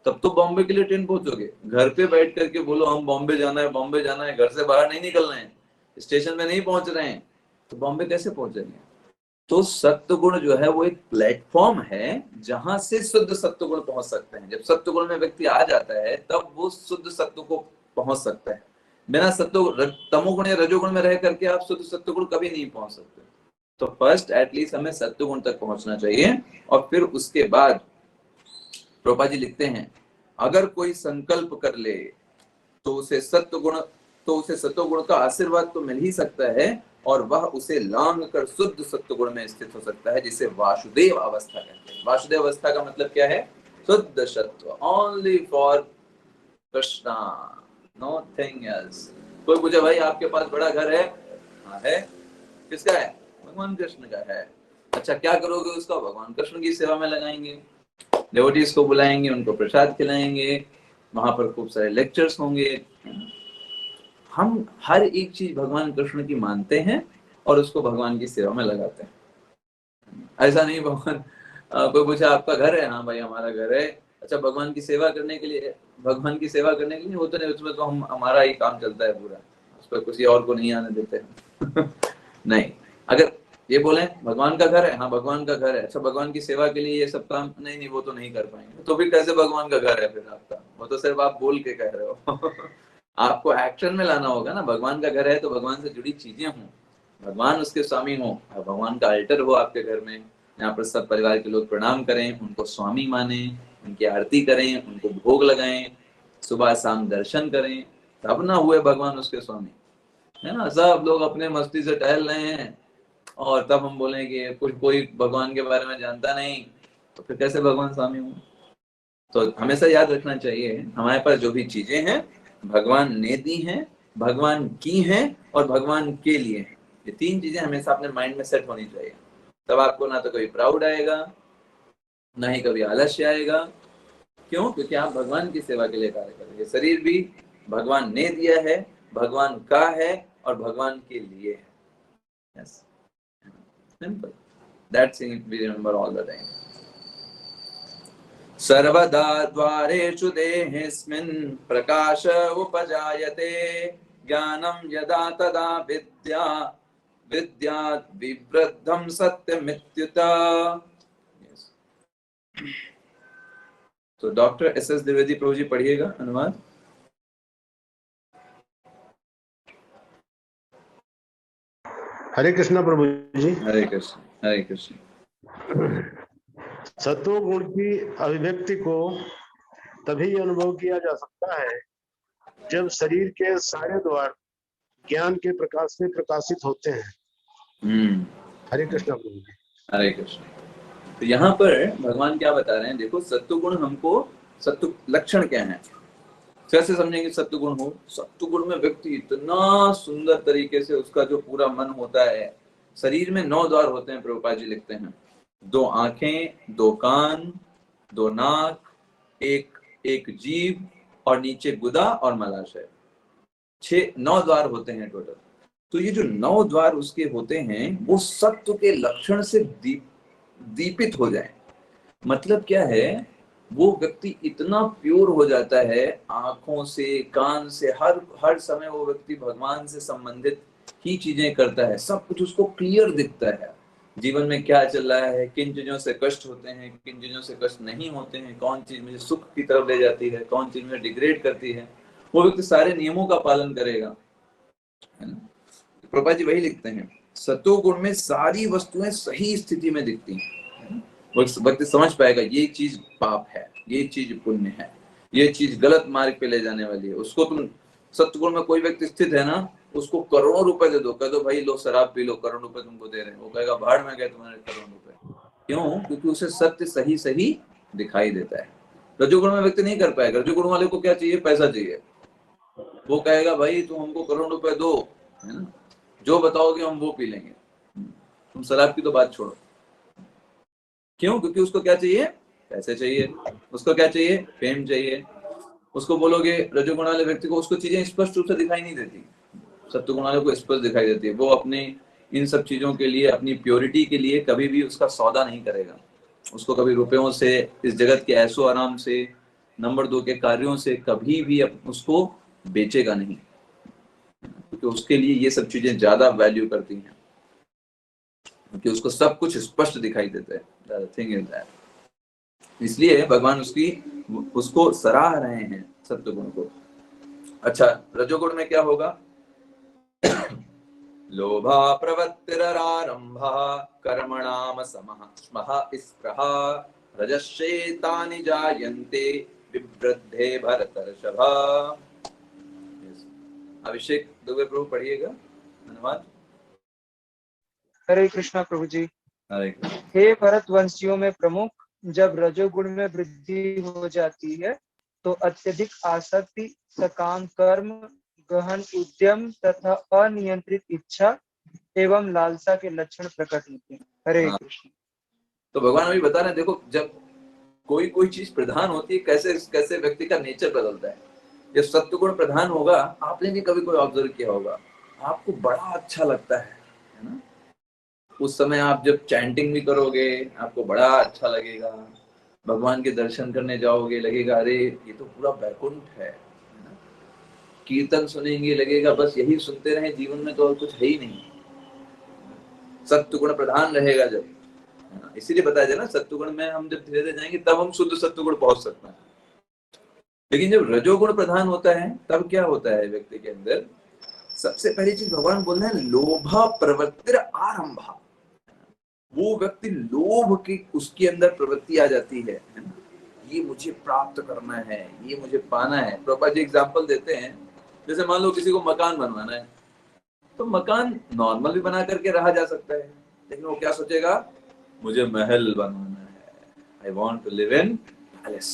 तब तो बॉम्बे के लिए ट्रेन पहुंचोगे। घर पे बैठ करके बोलो हम बॉम्बे जाना है, बॉम्बे जाना है, घर से बाहर नहीं निकलना है, स्टेशन पे नहीं पहुंच रहे हैं, तो बॉम्बे कैसे पहुंचेंगे। तो सत्वगुण जो है वो एक प्लेटफॉर्म है जहां से शुद्ध सत्वगुण पहुंच सकते हैं। जब सत्वगुण में व्यक्ति आ जाता है तब वो शुद्ध सत्व को पहुंच सकता है। बिना सत्व तमोगुण या रजोगुण में रह करके आप शुद्ध सत्वगुण कभी नहीं पहुंच सकते। तो फर्स्ट एटलीस्ट हमें सत्वगुण तक पहुंचना चाहिए, और फिर उसके बाद प्रभुपाद जी लिखते हैं अगर कोई संकल्प कर ले तो उसे सत्वगुण का आशीर्वाद तो मिल ही सकता है, और वह उसे लांघ कर शुद्ध सत्वगुण में स्थित हो सकता है, जिसे वासुदेव अवस्था कहते हैं। वासुदेव अवस्था का मतलब क्या है, शुद्ध सत्व, only for Krishna, nothing else. कोई पूछे भाई आपके पास बड़ा घर है, हाँ है, किसका है, भगवान कृष्ण का है। अच्छा क्या करोगे उसका, भगवान कृष्ण की सेवा में लगाएंगे, डिवोटीज को बुलाएंगे, उनको प्रसाद खिलाएंगे, वहां पर खूब सारे लेक्चर्स होंगे। हम हर एक चीज भगवान कृष्ण की मानते हैं और उसको भगवान की सेवा में लगाते हैं। ऐसा नहीं भगवान, कोई पूछा आपका घर है, हाँ भाई हमारा घर है। अच्छा भगवान की सेवा करने के लिए, भगवान की सेवा करने के लिए वो तो नहीं, उसमें तो हमारा ही काम चलता है पूरा, उस पर किसी और को नहीं आने देते हैं। नहीं, अगर ये बोले भगवान का घर है, हाँ भगवान का घर है, अच्छा भगवान की सेवा के लिए ये सब काम नहीं, वो तो नहीं कर पाएंगे, तो फिर कैसे भगवान का घर है फिर आपका, वो तो सिर्फ आप बोल के कह रहे हो। आपको एक्शन में लाना होगा ना। भगवान का घर है तो भगवान से जुड़ी चीजें हों, भगवान उसके स्वामी हो, भगवान का अल्टर हो आपके घर में, यहाँ पर सब परिवार के लोग प्रणाम करें, उनको स्वामी माने, उनकी आरती करें, उनको भोग लगाएं, सुबह शाम दर्शन करें, तब ना हुए भगवान उसके स्वामी, है ना। सब लोग अपने मस्ती से टहल रहे हैं और तब हम बोलें कि कुछ कोई भगवान के बारे में जानता नहीं, तो फिर कैसे भगवान स्वामी हो। तो हमेशा याद रखना चाहिए हमारे पास जो भी चीजें हैं भगवान ने दी हैं, भगवान की हैं और भगवान के लिए हैं। ये तीन चीजें हमेशा अपने माइंड में सेट होनी चाहिए। तब आपको ना तो कभी प्राउड आएगा, ना ही कभी आलस्य आएगा। क्यों? क्योंकि आप भगवान की सेवा के लिए कार्य कर रहे हैं। शरीर भी भगवान ने दिया है, भगवान का है और भगवान के लिए है। Yes. Simple. That thing we remember all the time. सर्वदा द्वारेषु देहेऽस्मिन् प्रकाश उपजायते, ज्ञानं यदा तदा विद्यात् विवृद्धं सत्यमित्युत। तो डॉक्टर एस.एस. द्विवेदी प्रभु जी पढ़िएगा अनुवाद। हरे कृष्णा प्रभु जी। हरे कृष्ण, हरे कृष्ण। सत्वगुण की अभिव्यक्ति को तभी अनुभव किया जा सकता है जब शरीर के सारे द्वार ज्ञान के प्रकाश से प्रकाशित होते हैं। हरे कृष्णा प्रभु जी। हरे कृष्ण। तो यहाँ पर भगवान क्या बता रहे हैं, देखो सत्वगुण हमको, सत्व लक्षण क्या है, कैसे समझेंगे सत्वगुण हो। सत्वगुण में व्यक्ति इतना सुंदर तरीके से उसका जो पूरा मन होता है। शरीर में 9 द्वार होते हैं, प्रभुपाद जी लिखते हैं। 2 आंखें, 2 कान, 2 नाक, एक जीभ और नीचे गुदा और मलाशय। 9 द्वार होते हैं टोटल। तो ये जो 9 द्वार उसके होते हैं वो सत्व के लक्षण से दीपित हो जाए। मतलब क्या है, वो व्यक्ति इतना प्योर हो जाता है, आंखों से, कान से, हर समय वो व्यक्ति भगवान से संबंधित ही चीजें करता है। सब कुछ उसको क्लियर दिखता है, जीवन में क्या चल रहा है, किन चीजों से कष्ट होते हैं, किन चीजों से कष्ट नहीं होते हैं, कौन चीज मुझे सुख की तरफ ले जाती है, कौन चीज मुझे डिग्रेड करती है। वो व्यक्ति सारे नियमों का पालन करेगा, है ना। प्रभुपाद जी वही लिखते हैं, सत्वगुण में सारी वस्तुएं सही स्थिति में दिखती हैं। व्यक्ति समझ पाएगा ये चीज पाप है, ये चीज पुण्य है, ये चीज गलत मार्ग पे ले जाने वाली है। उसको तुम सत्वगुण में कोई व्यक्ति स्थित है ना, उसको करोड़ों रुपए दे दो, कह दो भाई लो शराब पी लो, करोड़ रुपए तुमको दे रहे हैं। वो कहेगा भाड़ में गए तुम्हारे करोड़ रुपए। क्यों? क्योंकि उसे सत्य सही सही दिखाई देता है। रजोगुण में व्यक्ति नहीं कर पाएगा। रजोगुण वाले को क्या चाहिए? पैसा चाहिए। वो कहेगा भाई तुम हमको करोड़ रुपए दो, है ना, जो बताओगे हम वो पी लेंगे, तुम शराब की तो बात छोड़ो। क्यों? क्योंकि उसको क्या चाहिए? पैसे चाहिए। उसको क्या चाहिए? फेम चाहिए। उसको बोलोगे रजोगुण वाले व्यक्ति को, उसको चीजें स्पष्ट रूप से दिखाई नहीं देती। सत्वगुण वाले को स्पष्ट दिखाई देती है। वो अपने इन सब चीजों के लिए, अपनी प्योरिटी के लिए कभी भी उसका सौदा नहीं करेगा। उसको कभी रुपयों से, इस जगत के ऐशो आराम से, नंबर 2 के कार्यों से कभी भी उसको बेचेगा नहीं, क्योंकि उसके लिए ये सब चीजें ज्यादा वैल्यू करती हैं, क्योंकि उसको सब कुछ स्पष्ट दिखाई देता है। Thing is that. इसलिए भगवान उसको सराह रहे हैं सत्वगुण को। अच्छा, रजोगुण में क्या होगा? लोभा प्रवृत्तिरारंभः कर्मणाम स्मः स्पृहा रजस्येतानि जायन्ते विवृद्धे भरतर्षभ। अभिषेक दुबे प्रभु पढ़िएगा अनुवाद। हरे कृष्णा प्रभु जी। हरे कृष्ण। हे भरतवंशियों में प्रमुख, जब रजोगुण में वृद्धि हो जाती है तो अत्यधिक आसक्ति, सकाम कर्म, गहन उद्यम तथा अनियंत्रित इच्छा एवं लालसा के लक्षण प्रकट होते हैं। हरे कृष्ण। तो भगवान अभी बता रहे हैं, देखो जब कोई चीज प्रधान होती है, कैसे कैसे व्यक्ति का नेचर बदलता है। जब सत्वगुण प्रधान होगा, आपने भी कभी कोई ऑब्जर्व किया होगा, आपको बड़ा अच्छा लगता है ना। उस समय आप जब चैंटिंग भी करोगे, आपको बड़ा अच्छा लगेगा। भगवान के दर्शन करने जाओगे, लगेगा अरे ये तो पूरा वैकुंठ है ना। कीर्तन सुनेंगे, लगेगा बस यही सुनते रहे, जीवन में तो और कुछ है ही नहीं। सत्वगुण प्रधान रहेगा जब, इसीलिए बताया जाए ना, सत्वगुण में हम जब धीरे धीरे जाएंगे तब हम शुद्ध सत्वगुण पहुंच सकते हैं। लेकिन जब रजोगुण प्रधान होता है तब क्या होता है व्यक्ति के अंदर? सबसे पहली चीज भगवान बोल रहे हैं, लोभा प्रवृत्तिर आरंभा। वो व्यक्ति लोभ की उसके अंदर प्रवृत्ति आ जाती है ना? ये मुझे प्राप्त करना है, ये मुझे पाना है। प्रभुपाद जी एग्जाम्पल देते हैं, जैसे मान लो किसी को मकान बनवाना है, तो मकान नॉर्मल भी बना करके रहा जा सकता है, लेकिन वो क्या सोचेगा? मुझे महल बनवाना है, I want to live in palace.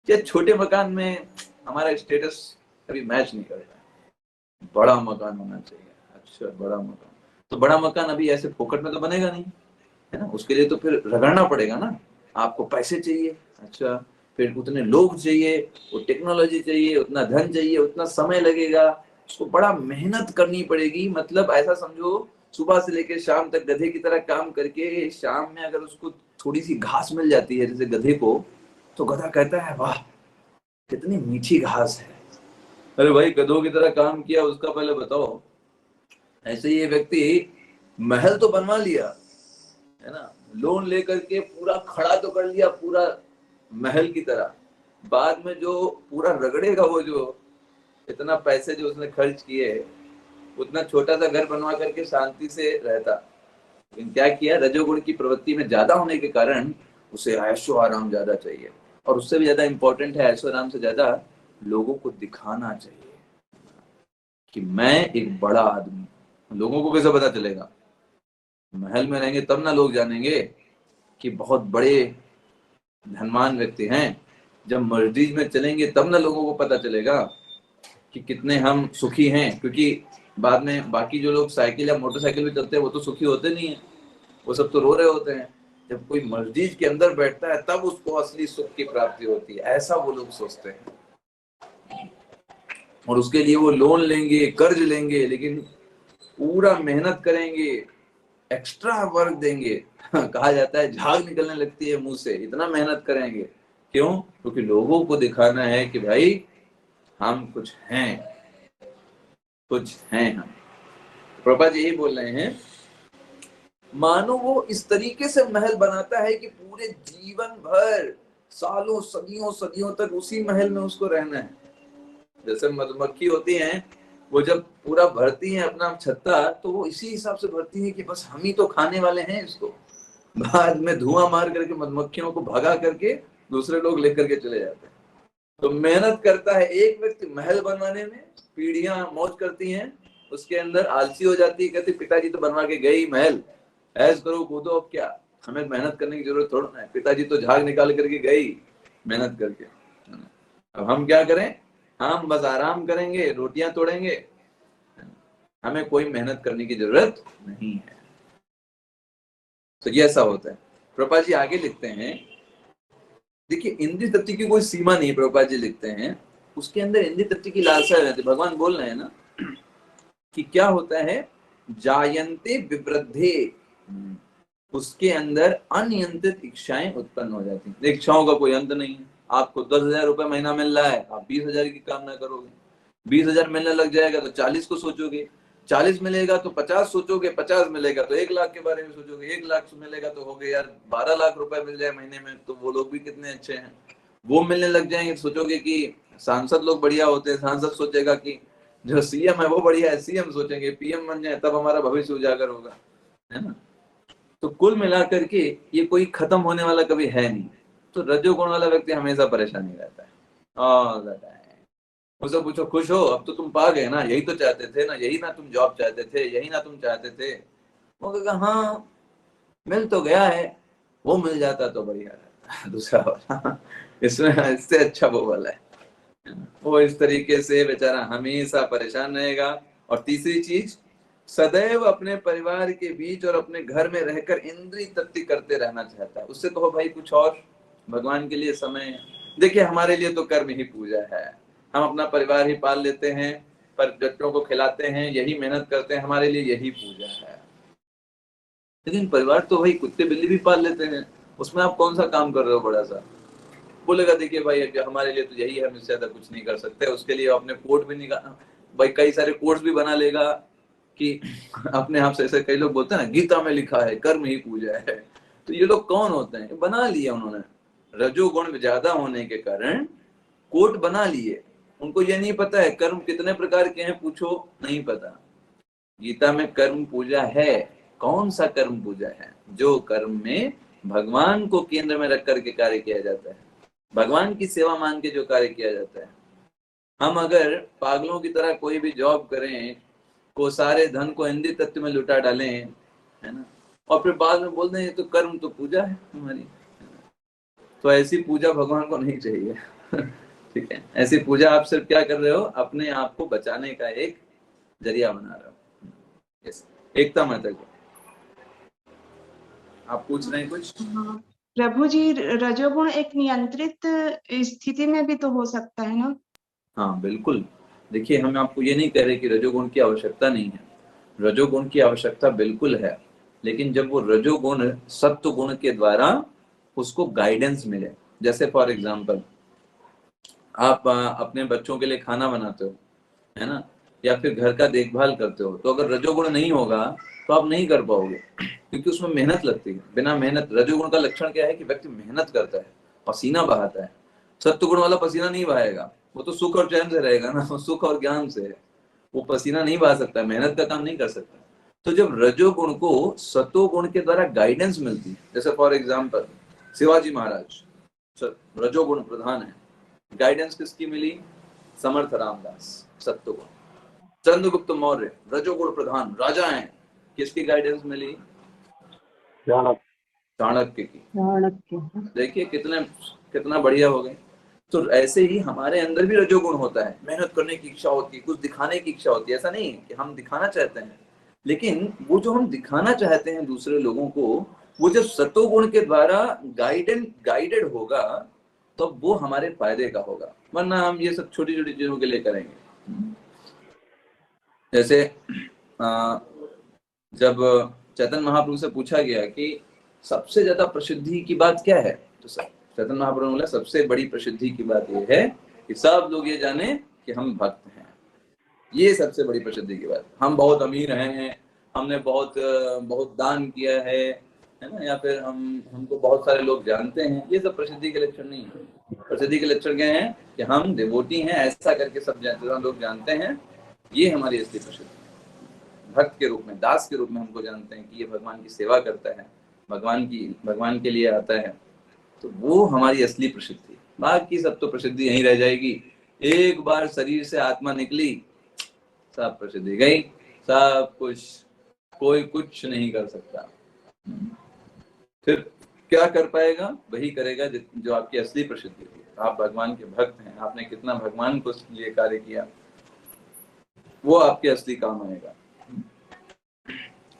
क्या छोटे मकान में हमारा स्टेटस कभी मैच नहीं करता है। बड़ा मकान होना चाहिए। अच्छा, बड़ा मकान, तो बड़ा मकान अभी ऐसे फोकट में तो बनेगा नहीं, है ना, उसके लिए तो फिर रगड़ना पड़ेगा ना, आपको पैसे चाहिए, अच्छा, फिर उतने लोग चाहिए, वो टेक्नोलॉजी चाहिए, उतना धन चाहिए, उतना समय लगेगा, उसको बड़ा मेहनत करनी पड़ेगी। मतलब ऐसा समझो, सुबह से लेकर शाम तक गधे की तरह काम करके शाम में अगर उसको थोड़ी सी घास मिल जाती है जैसे गधे को, तो गधा कहता है वाह कितनी मीठी घास है। अरे भाई, गधों की तरह काम किया उसका पहले बताओ। ऐसे ही ये व्यक्ति महल तो बनवा लिया, है ना, लोन लेकर के पूरा खड़ा तो कर लिया पूरा महल की तरह, बाद में जो पूरा रगड़ेगा, वो जो इतना पैसे जो उसने खर्च किए, उतना छोटा सा घर बनवा करके शांति से रहता। लेकिन क्या किया, रजोगुण की प्रवृत्ति में ज्यादा होने के कारण उसे ऐशो आराम ज्यादा चाहिए, और उससे भी ज्यादा इंपॉर्टेंट है, ऐशो आराम से ज्यादा लोगों को दिखाना चाहिए कि मैं एक बड़ा आदमी। लोगों को कैसे पता चलेगा? महल में रहेंगे तब ना लोग जानेंगे कि बहुत बड़े धनवान व्यक्ति हैं। जब मस्जिद में चलेंगे तब ना लोगों को पता चलेगा कि कितने हम सुखी हैं, क्योंकि बाद में बाकी जो लोग साइकिल या मोटरसाइकिल में चलते हैं वो तो सुखी होते नहीं है, वो सब तो रो रहे होते हैं। जब कोई मस्जिद के अंदर बैठता है तब उसको असली सुख की प्राप्ति होती है, ऐसा वो लोग सोचते हैं। और उसके लिए वो लोन लेंगे, कर्ज लेंगे, लेकिन पूरा मेहनत करेंगे, एक्स्ट्रा वर्क देंगे। कहा जाता है झाग निकलने लगती है मुंह से, इतना मेहनत करेंगे। क्यों? क्योंकि लोगों को दिखाना है कि भाई हम कुछ हैं, कुछ हैं हम। प्रभुपाद यही बोल रहे हैं, मानो वो इस तरीके से महल बनाता है कि पूरे जीवन भर, सालों सदियों सदियों तक उसी महल में उसको रहना है। जैसे मधुमक्खी होती हैं, वो जब पूरा भरती हैं अपना छत्ता, तो वो इसी हिसाब से भरती है कि बस हम ही तो खाने वाले हैं इसको। बाद में धुआं मार करके मधुमक्खियों को भगा करके दूसरे लोग लेकर के चले जाते हैं। तो मेहनत करता है एक व्यक्ति महल बनवाने में, पीढ़ियां मौज करती हैं, उसके अंदर आलसी हो जाती है, कहती पिताजी तो बनवा के गए ही महल, ऐस करो कूदो, अब क्या हमें मेहनत करने की जरूरत थोड़ा ना है, पिताजी तो झाग निकाल करके गई मेहनत करके, अब हम क्या करें, हम बस आराम करेंगे, रोटियां तोड़ेंगे, हमें कोई मेहनत करने की जरूरत नहीं है। तो ये ऐसा होता है। प्रभुपाद जी आगे लिखते हैं, देखिए इंद्रिय तृप्ति की कोई सीमा नहीं, प्रभुपाद जी लिखते हैं, उसके अंदर इंद्रिय तृप्ति की लालसा रहती है। भगवान बोल रहे हैं ना कि क्या होता है, जायन्ते विवृद्धे, उसके अंदर अनियंत्रित इच्छाएं उत्पन्न हो जाती हैं। इच्छाओं का कोई अंत नहीं है। आपको 10,000 रुपए महीना मिल रहा है, आप 20,000 की कामना करोगे, 20,000 मिलने लग जाएगा तो 40 को सोचोगे, 40 मिलेगा तो 50 सोचोगे, 50 मिलेगा तो 1 लाख के बारे में सोचोगे, 1 लाख मिलेगा तो हो गए यार 12 लाख रुपए मिल जाए महीने में, तो वो लोग भी कितने अच्छे हैं। वो मिलने लग जाएंगे, सोचोगे कि सांसद लोग बढ़िया होते हैं, सांसद सोचेगा कि जो सीएम है वो बढ़िया है, सीएम सोचेंगे पीएम बन जाए तब हमारा भविष्य उजागर होगा, है ना। तो कुल मिलाकर के ये कोई खत्म होने वाला कभी है नहीं। तो रजोगुण वाला व्यक्ति हमेशा परेशान ही रहता है ऑल द टाइम। उससे पूछो खुश हो, अब तो तुम पा गए ना, यही तो चाहते थे ना, यही ना तुम जॉब चाहते थे, यही ना तुम चाहते थे। वो कहेगा हाँ मिल तो गया है, वो मिल जाता तो बढ़िया रहता दूसरा वाला, इसमें इससे अच्छा वो वाला है। वो इस तरीके से बेचारा हमेशा परेशान रहेगा। और तीसरी चीज, सदैव अपने परिवार के बीच और अपने घर में रहकर इंद्रिय तृप्ति करते रहना चाहता है। उससे कहो भाई कुछ और, भगवान के लिए समय। देखिए हमारे लिए तो कर्म ही पूजा है, हम अपना परिवार ही पाल लेते हैं, पर बच्चों को खिलाते हैं, यही मेहनत करते हैं, हमारे लिए यही पूजा है। लेकिन परिवार तो भाई कुत्ते बिल्ली भी पाल लेते हैं, उसमें आप कौन सा काम कर रहे हो बड़ा सा। बोलेगा देखिए भाई हमारे लिए तो यही है, हम इससे ज्यादा कुछ नहीं कर सकते। उसके लिए अपने कोड भी निकाल, भाई कई सारे कोड्स भी बना लेगा कि अपने आप से, ऐसे कई लोग बोलते हैं ना गीता में लिखा है कर्म ही पूजा है। तो ये लोग कौन होते हैं? बना लिया उन्होंने, रजोगुण ज्यादा होने के कारण कोट बना लिए। उनको ये नहीं पता है कर्म कितने प्रकार के हैं, पूछो नहीं पता। गीता में कर्म पूजा है, कौन सा कर्म पूजा है? जो कर्म में भगवान को केंद्र में रख करके कार्य किया जाता है, भगवान की सेवा मान के जो कार्य किया जाता है। हम अगर पागलों की तरह कोई भी जॉब करें, को सारे धन को इंद्रिय तत्व में लुटा डालें, है ना, और फिर बाद में बोल दें ये तो कर्म तो पूजा है हमारी, तो ऐसी पूजा भगवान को नहीं चाहिए। ठीक है, ऐसी पूजा आप सिर्फ क्या कर रहे हो, अपने आप को बचाने का एक जरिया बना रहा हूँ। यस, एकता माता को आप पूछ रहे हैं कुछ? हाँ, प्रभु जी रजोगुण एक नियंत्रित स्थिति में भी तो हो सकता है ना? हाँ बिल्कुल, देखिए हम आपको ये नहीं कह रहे कि रजोगुण की आवश्यकता नहीं है, रजोगुण की आवश्यकता बिल्कुल है, लेकिन जब वो रजोगुण सत्व गुण के द्वारा उसको गाइडेंस मिले। जैसे फॉर एग्जांपल आप अपने बच्चों के लिए खाना बनाते हो, है ना, या फिर घर का देखभाल करते हो, तो अगर रजोगुण नहीं होगा तो आप नहीं कर पाओगे, क्योंकि उसमें मेहनत लगती है। बिना मेहनत, रजोगुण का लक्षण क्या है कि व्यक्ति मेहनत करता है, पसीना बहाता है। सत्वगुण वाला पसीना नहीं बहाएगा, वो तो सुख और चैन से रहेगा ना, सुख और ज्ञान से है, वो पसीना नहीं बहा सकता, मेहनत का काम नहीं कर सकता। तो जब रजोगुण को सत्वगुण के द्वारा गाइडेंस मिलती है, जैसे फॉर एग्जाम्पल शिवाजी महाराज रजोगुण प्रधान है, गाइडेंस किसकी मिली? समर्थ रामदास सत्वगुण। चंद्रगुप्त मौर्य रजोगुण प्रधान राजा हैं, किसकी गाइडेंस मिली? चाणक्य की। देखिए कितना बढ़िया हो गए। तो ऐसे ही हमारे अंदर भी रजोगुण होता है, मेहनत करने की इच्छा होती है, कुछ दिखाने की इच्छा होती है। ऐसा नहीं है कि हम दिखाना चाहते हैं, लेकिन वो जो हम दिखाना चाहते हैं दूसरे लोगों को, वो जब सत्वगुण के द्वारा गाइडेड होगा तो वो हमारे फायदे का होगा, वरना हम ये सब छोटी छोटी चीजों के लिए करेंगे। जैसे जब चैतन्य महाप्रभु से पूछा गया कि सबसे ज्यादा प्रसिद्धि की बात क्या है, तो चैतन्य महाप्रभु ने बोला सबसे बड़ी प्रसिद्धि की बात यह है कि सब लोग ये जाने कि हम भक्त हैं। ये सबसे बड़ी प्रसिद्धि की बात। हम बहुत अमीर हैं, हमने बहुत बहुत दान किया है ना, या फिर हमको बहुत सारे लोग जानते हैं, ये सब प्रसिद्धि के लक्षण नहीं है। प्रसिद्धि के लक्षण क्या है कि हम डिवोटी हैं, ऐसा करके सब लोग जानते हैं, ये हमारी असली प्रसिद्धि। भक्त के रूप में, दास के रूप में हमको जानते हैं कि ये भगवान की सेवा करता है, भगवान के लिए आता है, तो वो हमारी असली प्रसिद्धि। बाकी सब तो प्रसिद्धि यहीं रह जाएगी। एक बार शरीर से आत्मा निकली, सब प्रसिद्धि गई, सब कुछ, कोई कुछ नहीं कर सकता। फिर क्या कर पाएगा? वही करेगा जो आपकी असली प्रसिद्धि है। आप भगवान के भक्त हैं, आपने कितना भगवान को लिए कार्य किया, वो आपके असली काम आएगा।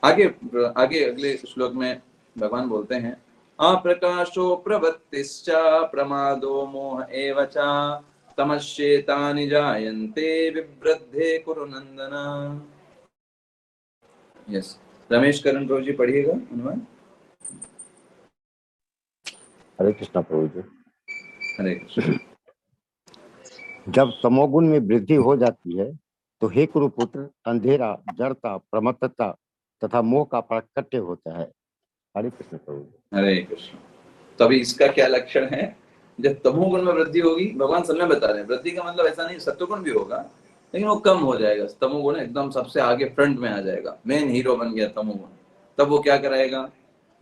आगे अगले श्लोक में भगवान बोलते हैं, अप्रकाशो प्रवृत्तिश्च प्रमादो मोह एव च तमश्चेतानि जायन्ते विवृद्धे कुरु नंदन। यस, रमेश करण प्रभु जी पढ़िएगा अनुवाद। हरे कृष्णा प्रभु जी। हरे कृष्ण। जब तमोगुण में वृद्धि हो जाती है तो हे कुरुपुत्र, अंधेरा, जड़ता, प्रमत्तता तथा मोह का प्राकट्य होता है। हरे कृष्ण प्रभु। हरे कृष्ण। तभी इसका क्या लक्षण है? जब तमोगुण में वृद्धि होगी, भगवान सब में बता रहे हैं, वृद्धि का मतलब ऐसा नहीं सत्वगुण भी होगा, लेकिन वो कम हो जाएगा। तमोगुण एकदम सबसे आगे फ्रंट में आ जाएगा, मेन हीरो बन गया तमोगुण। तब वो क्या कराएगा?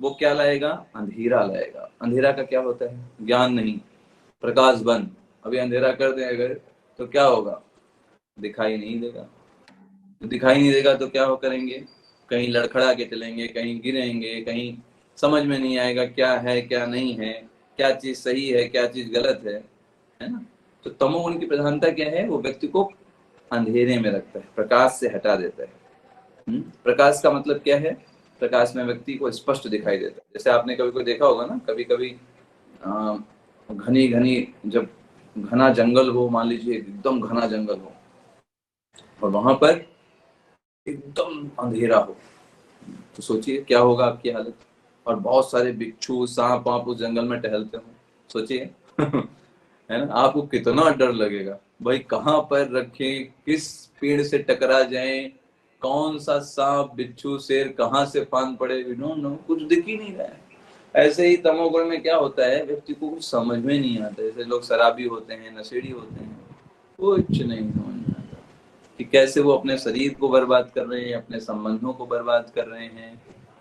वो क्या लाएगा? अंधेरा लाएगा। अंधेरा का क्या होता है? ज्ञान नहीं, प्रकाश बंद। अभी अंधेरा कर दें अगर तो क्या होगा? दिखाई नहीं देगा। दिखाई नहीं देगा तो क्या हो करेंगे? कहीं लड़खड़ा के चलेंगे, कहीं गिरेंगे, कहीं समझ में नहीं आएगा क्या है क्या नहीं है, क्या चीज सही है क्या चीज गलत है ना। तो तमोगुण की प्रधानता क्या है? वो व्यक्ति को अंधेरे में रखता है, प्रकाश से हटा देता है। प्रकाश का मतलब क्या है? प्रकाश में व्यक्ति को स्पष्ट दिखाई देता है। जैसे आपने कभी कोई देखा होगा ना, कभी कभी घनी जब घना जंगल हो, मान लीजिए एकदम घना जंगल हो और वहां पर एकदम अंधेरा हो, तो सोचिए क्या होगा आपकी हालत। और बहुत सारे बिच्छू, सांप वाप उस जंगल में टहलते हो, सोचिए है ना, आपको कितना डर लगेगा। भाई कहाँ पर रखें, किस पेड़ से टकरा जाए, कौन सा सांप बिच्छू शेर कहाँ से फांद पड़े, नो कुछ दिख ही नहीं रहा है। ऐसे ही तमोगुण में क्या होता है, व्यक्ति को कुछ समझ में नहीं आता। जैसे लोग शराबी होते हैं, नशेड़ी होते हैं, कुछ नहीं समझ में आता कि कैसे वो अपने शरीर को बर्बाद कर रहे हैं, अपने संबंधों को बर्बाद कर रहे हैं,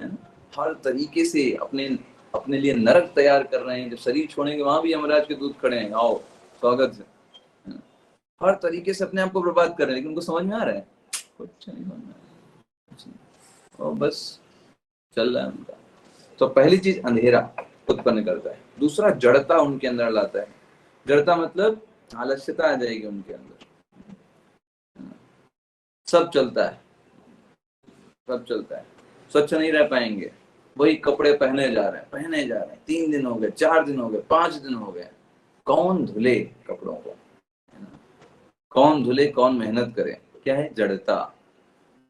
है ना। हर तरीके से अपने लिए नरक तैयार कर रहे हैं। जब शरीर छोड़ेंगे वहां भी यमराज के दूत खड़े हैं, आओ स्वागत है। हर तरीके से अपने आप को बर्बाद कर रहे हैं, लेकिन उनको समझ में आ रहा है? कुछ नहीं समझ में आ रहा, और बस चल रहा है उनका। तो पहली चीज अंधेरा उत्पन्न करता है। दूसरा जड़ता उनके अंदर लाता है। जड़ता मतलब आलस्यता आ जाएगी उनके अंदर। सब चलता है, सब चलता है, स्वच्छ नहीं रह पाएंगे, वही कपड़े पहने जा रहे हैं, 3 दिन हो गए, 4 दिन हो गए, 5 दिन हो गए, कौन धुले कपड़ों को, कौन धुले, कौन मेहनत करे? क्या है? जड़ता।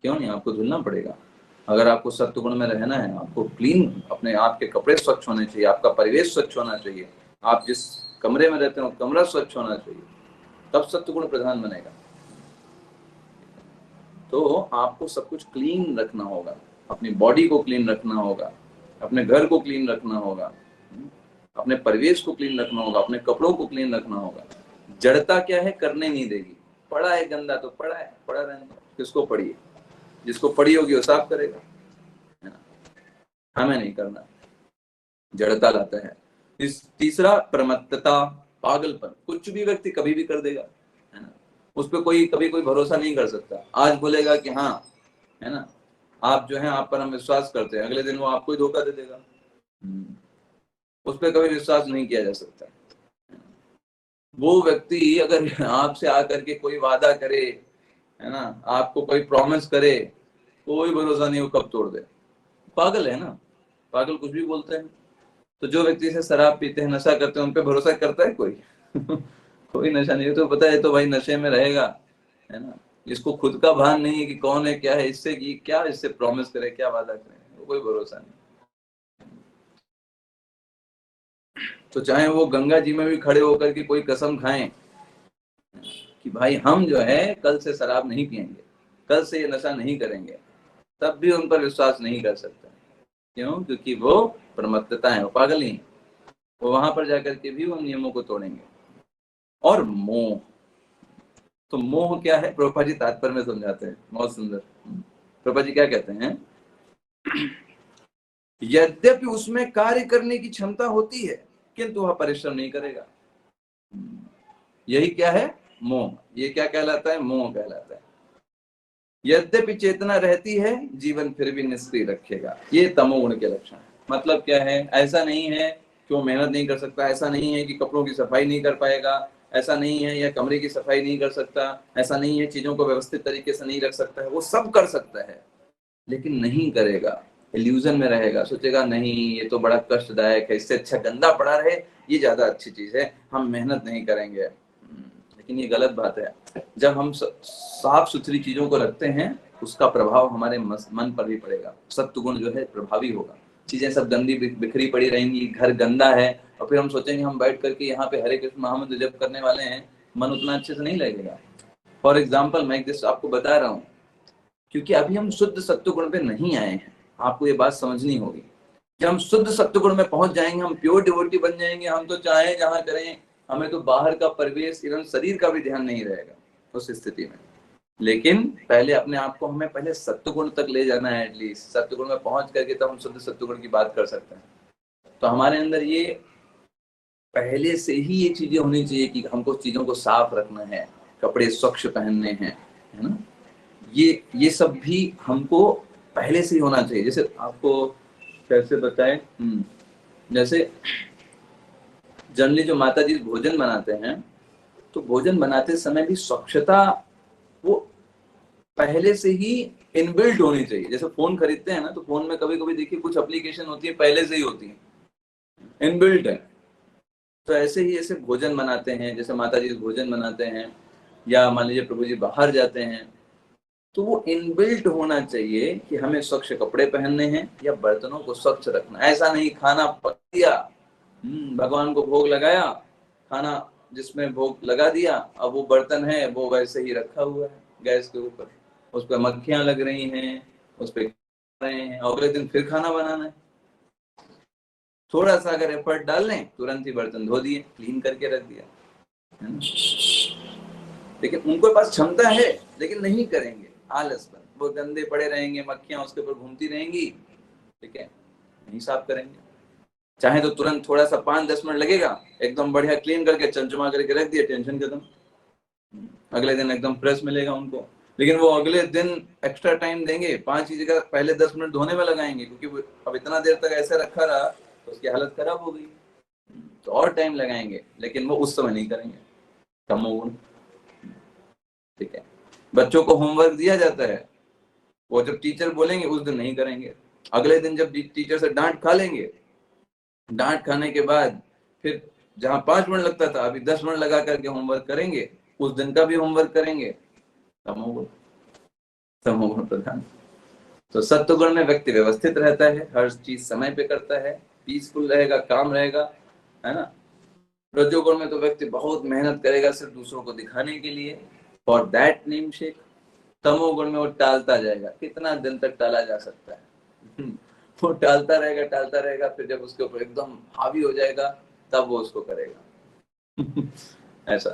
क्यों नहीं? आपको धुलना पड़ेगा। अगर आपको सत्वगुण में रहना है, आपको क्लीन, अपने आप के कपड़े स्वच्छ होने चाहिए, आपका परिवेश स्वच्छ होना चाहिए, आप जिस कमरे में रहते हो कमरा स्वच्छ होना चाहिए, तब सत्वगुण प्रधान बनेगा। तो आपको सब कुछ क्लीन रखना होगा, अपनी बॉडी को क्लीन रखना होगा, अपने घर को क्लीन रखना होगा, अपने परिवेश को क्लीन रखना होगा, अपने कपड़ों को क्लीन रखना होगा। जड़ता क्या है? करने नहीं देगी। पड़ा है गंदा तो पड़ा है, पड़ा रहने दो, किसको पड़ी है? जिसको पड़ी होगी वो साफ करेगा, है ना? हमें नहीं करना, जड़ता लाता है। इस तीसरा प्रमत्तता, पागलपन। कुछ भी व्यक्ति कभी भी कर देगा, है ना? उस पर कोई कभी कोई भरोसा नहीं कर सकता। आज बोलेगा कि हाँ, है ना, आप जो है आप पर हम विश्वास करते हैं, अगले दिन वो आपको ही धोखा दे देगा। उस पर कभी विश्वास नहीं किया जा सकता। वो व्यक्ति अगर आपसे आकर के कोई वादा करे, है ना, आपको कोई प्रॉमिस करे, कोई भरोसा नहीं वो कब तोड़ दे। पागल है ना, पागल कुछ भी बोलते हैं। तो जो व्यक्ति से शराब पीते हैं, नशा करते हैं, उन पे भरोसा करता है कोई? कोई नशा नहीं, तो पता है तो भाई नशे में रहेगा, है ना। इसको खुद का भान नहीं है कि कौन है क्या है, इससे की क्या, इससे प्रॉमिस करे, क्या वादा करे, कोई भरोसा नहीं। तो चाहे वो गंगा जी में भी खड़े होकर के कोई कसम खाएं कि भाई हम जो है कल से शराब नहीं पिएंगे, कल से ये नशा नहीं करेंगे, तब भी उन पर विश्वास नहीं कर सकता। क्यों? क्योंकि वो प्रमत्तता है, वो पागल ही, वो वहां पर जाकर के भी उन नियमों को तोड़ेंगे। और मोह, तो मोह क्या है? प्रभुपाद जी तात्पर्य में समझाते हैं, बहुत सुंदर। प्रभुपाद जी क्या कहते हैं? यद्यपि उसमें कार्य करने की क्षमता होती है, किंतु वह परिश्रम नहीं करेगा। यही क्या है? मोह। ये क्या कहलाता है? मोह कहलाता है। यद्यपि चेतना रहती है, जीवन फिर भी निष्क्रिय रखेगा। ये तमोगुण के लक्षण है। मतलब क्या है? ऐसा नहीं है कि वो मेहनत नहीं कर सकता, ऐसा नहीं है कि कपड़ों की सफाई नहीं कर पाएगा, ऐसा नहीं है या कमरे की सफाई नहीं कर सकता, ऐसा नहीं है चीजों को व्यवस्थित तरीके से नहीं रख सकता है। वो सब कर सकता है, लेकिन नहीं करेगा, इल्यूजन में रहेगा, सोचेगा नहीं ये तो बड़ा कष्टदायक है, इससे अच्छा गंदा पड़ा रहे, ये ज्यादा अच्छी चीज है, हम मेहनत नहीं करेंगे। लेकिन ये गलत बात है। जब हम साफ सुथरी चीजों को रखते हैं, उसका प्रभाव हमारे मन पर भी पड़ेगा, सत्वगुण जो है प्रभावी होगा। चीजें सब गंदी बिखरी पड़ी रहेंगी, घर गंदा है, और फिर हम सोचेंगे हम बैठ करके यहाँ पे हरे कृष्ण महामंत्र जप करने वाले हैं, मन उतना अच्छे से नहीं लगेगा। फॉर एग्जाम्पल मैं जस्ट आपको बता रहा हूँ, क्योंकि अभी हम शुद्ध सत्वगुण पे नहीं आए हैं। आपको ये बात समझनी होगी। जब हम शुद्ध सत्वगुण में पहुंच जाएंगे, हम प्योर डिवोटी बन जाएंगे, हम तो चाहे जहां करें, हमें तो बाहर का परिवेश एवं शरीर का भी ध्यान नहीं रहेगा उस स्थिति में। लेकिन पहले अपने आप को हमें पहले सत्वगुण तक ले जाना है। एटलीस्ट सत्वगुण में पहुंच करके तब हम शुद्ध सत्वगुण की बात कर सकते हैं। तो हमारे अंदर ये पहले से ही ये चीजें होनी चाहिए कि हमको चीजों को साफ रखना है, कपड़े स्वच्छ पहनने हैं, है ना। ये सब भी हमको पहले से ही होना चाहिए। जैसे आपको कैसे बताएं, जैसे जनरली जो माता जी भोजन बनाते हैं, तो भोजन बनाते समय भी स्वच्छता वो पहले से ही इनबिल्ट होनी चाहिए। जैसे फोन खरीदते हैं ना, तो फोन में कभी कभी देखिए कुछ एप्लीकेशन होती है पहले से ही होती है, इनबिल्ट है। तो ऐसे ही ऐसे भोजन बनाते हैं, जैसे माता जी भोजन बनाते हैं, या मान लीजिए प्रभु जी बाहर जाते हैं, तो वो इनबिल्ट होना चाहिए कि हमें स्वच्छ कपड़े पहनने हैं या बर्तनों को स्वच्छ रखना। ऐसा नहीं खाना पक दिया, भगवान को भोग लगाया, खाना जिसमें भोग लगा दिया, अब वो बर्तन है वो वैसे ही रखा हुआ है गैस के ऊपर, उस पर मक्खियां लग रही हैं, उस पर रहे हैं, अगले दिन फिर खाना बनाना है। थोड़ा सा अगर एफर्ट डाल लें, तुरंत ही बर्तन धो दिए, क्लीन करके रख दिया, है ना। लेकिन उनके पास क्षमता है, लेकिन नहीं करेंगे, आलस पर, वो गंदे पड़े रहेंगे, मक्खियां उसके ऊपर घूमती रहेंगी, ठीक है, नहीं साफ करेंगे। चाहे तो तुरंत थोड़ा सा 5-10 मिनट लगेगा, एकदम बढ़िया क्लीन करके चमचमा करके रख दिया, टेंशन खत्म, अगले दिन एकदम फ्रेश मिलेगा उनको। लेकिन वो अगले दिन एक्स्ट्रा टाइम देंगे, 5 की जगह पहले 10 मिनट धोने में लगाएंगे, क्योंकि अब इतना देर तक ऐसे रखा रहा तो उसकी हालत खराब हो गई, तो और टाइम लगाएंगे, लेकिन वो उस समय नहीं करेंगे, तमोगुण, ठीक है। बच्चों को होमवर्क दिया जाता है, वो जब टीचर बोलेंगे उस दिन नहीं करेंगे, अगले दिन जब टीचर से डांट खा लेंगे, डांट खाने के बाद फिर जहां 5 मिनट लगता था अभी 10 मिनट लगा करके होमवर्क करेंगे, उस दिन का भी होमवर्क करेंगे। तमोगुण प्रधान। तो सत्वगुण में व्यक्ति व्यवस्थित रहता है, हर चीज समय पे करता है, पीसफुल रहेगा, काम रहेगा, है ना। रजोगुण में तो व्यक्ति बहुत मेहनत करेगा सिर्फ दूसरों को दिखाने के लिए, फॉर दैट नेम शेक। तमोगुण में वो टालता जाएगा, कितना दिन तक टाला जा सकता है वो टालता रहेगा, फिर जब उसके ऊपर एकदम हावी हो जाएगा तब वो उसको करेगा ऐसा,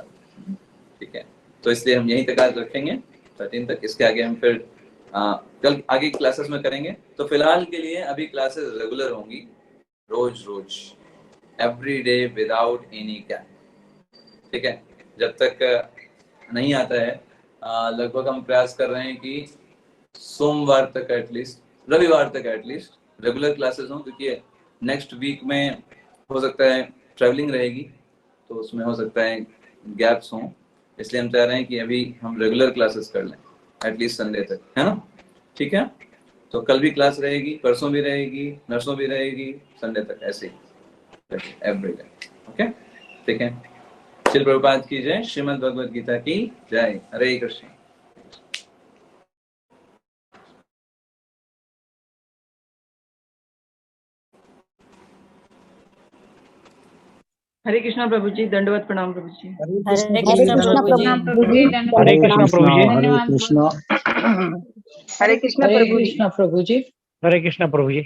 ठीक है। तो इसलिए हम यहीं तक आज रखेंगे 13 तक, इसके आगे हम फिर कल आगे क्लासेस में करेंगे। तो फिलहाल के लिए अभी क्लासेस रेगुलर होंगी, रोज every day without any gap, ठीक है। जब तक नहीं आता है लगभग हम प्रयास कर रहे हैं कि सोमवार तक एटलीस्ट, रविवार तक एटलीस्ट रेगुलर क्लासेस हों, क्योंकि नेक्स्ट वीक में हो सकता है ट्रैवलिंग रहेगी तो उसमें हो सकता है गैप्स हों, इसलिए हम चाह रहे हैं कि अभी हम रेगुलर क्लासेस कर लें एटलीस्ट संडे तक, है ना, ठीक है। तो कल भी क्लास रहेगी, परसों भी रहेगी, नर्सों भी रहेगी, संडे तक ऐसे ही एवरी डे, ओके, ठीक है। श्री प्रभुपाद की जय, श्रीमद् भगवद गीता की जय, हरे कृष्ण। हरे कृष्णा प्रभु जी, दंडवत प्रणाम प्रभु जी। हरे कृष्ण प्रभु जी। हरे कृष्ण प्रभु जी। हरे कृष्ण हरे कृष्ण प्रभु जी। प्रभु जी। हरे कृष्ण प्रभु जी।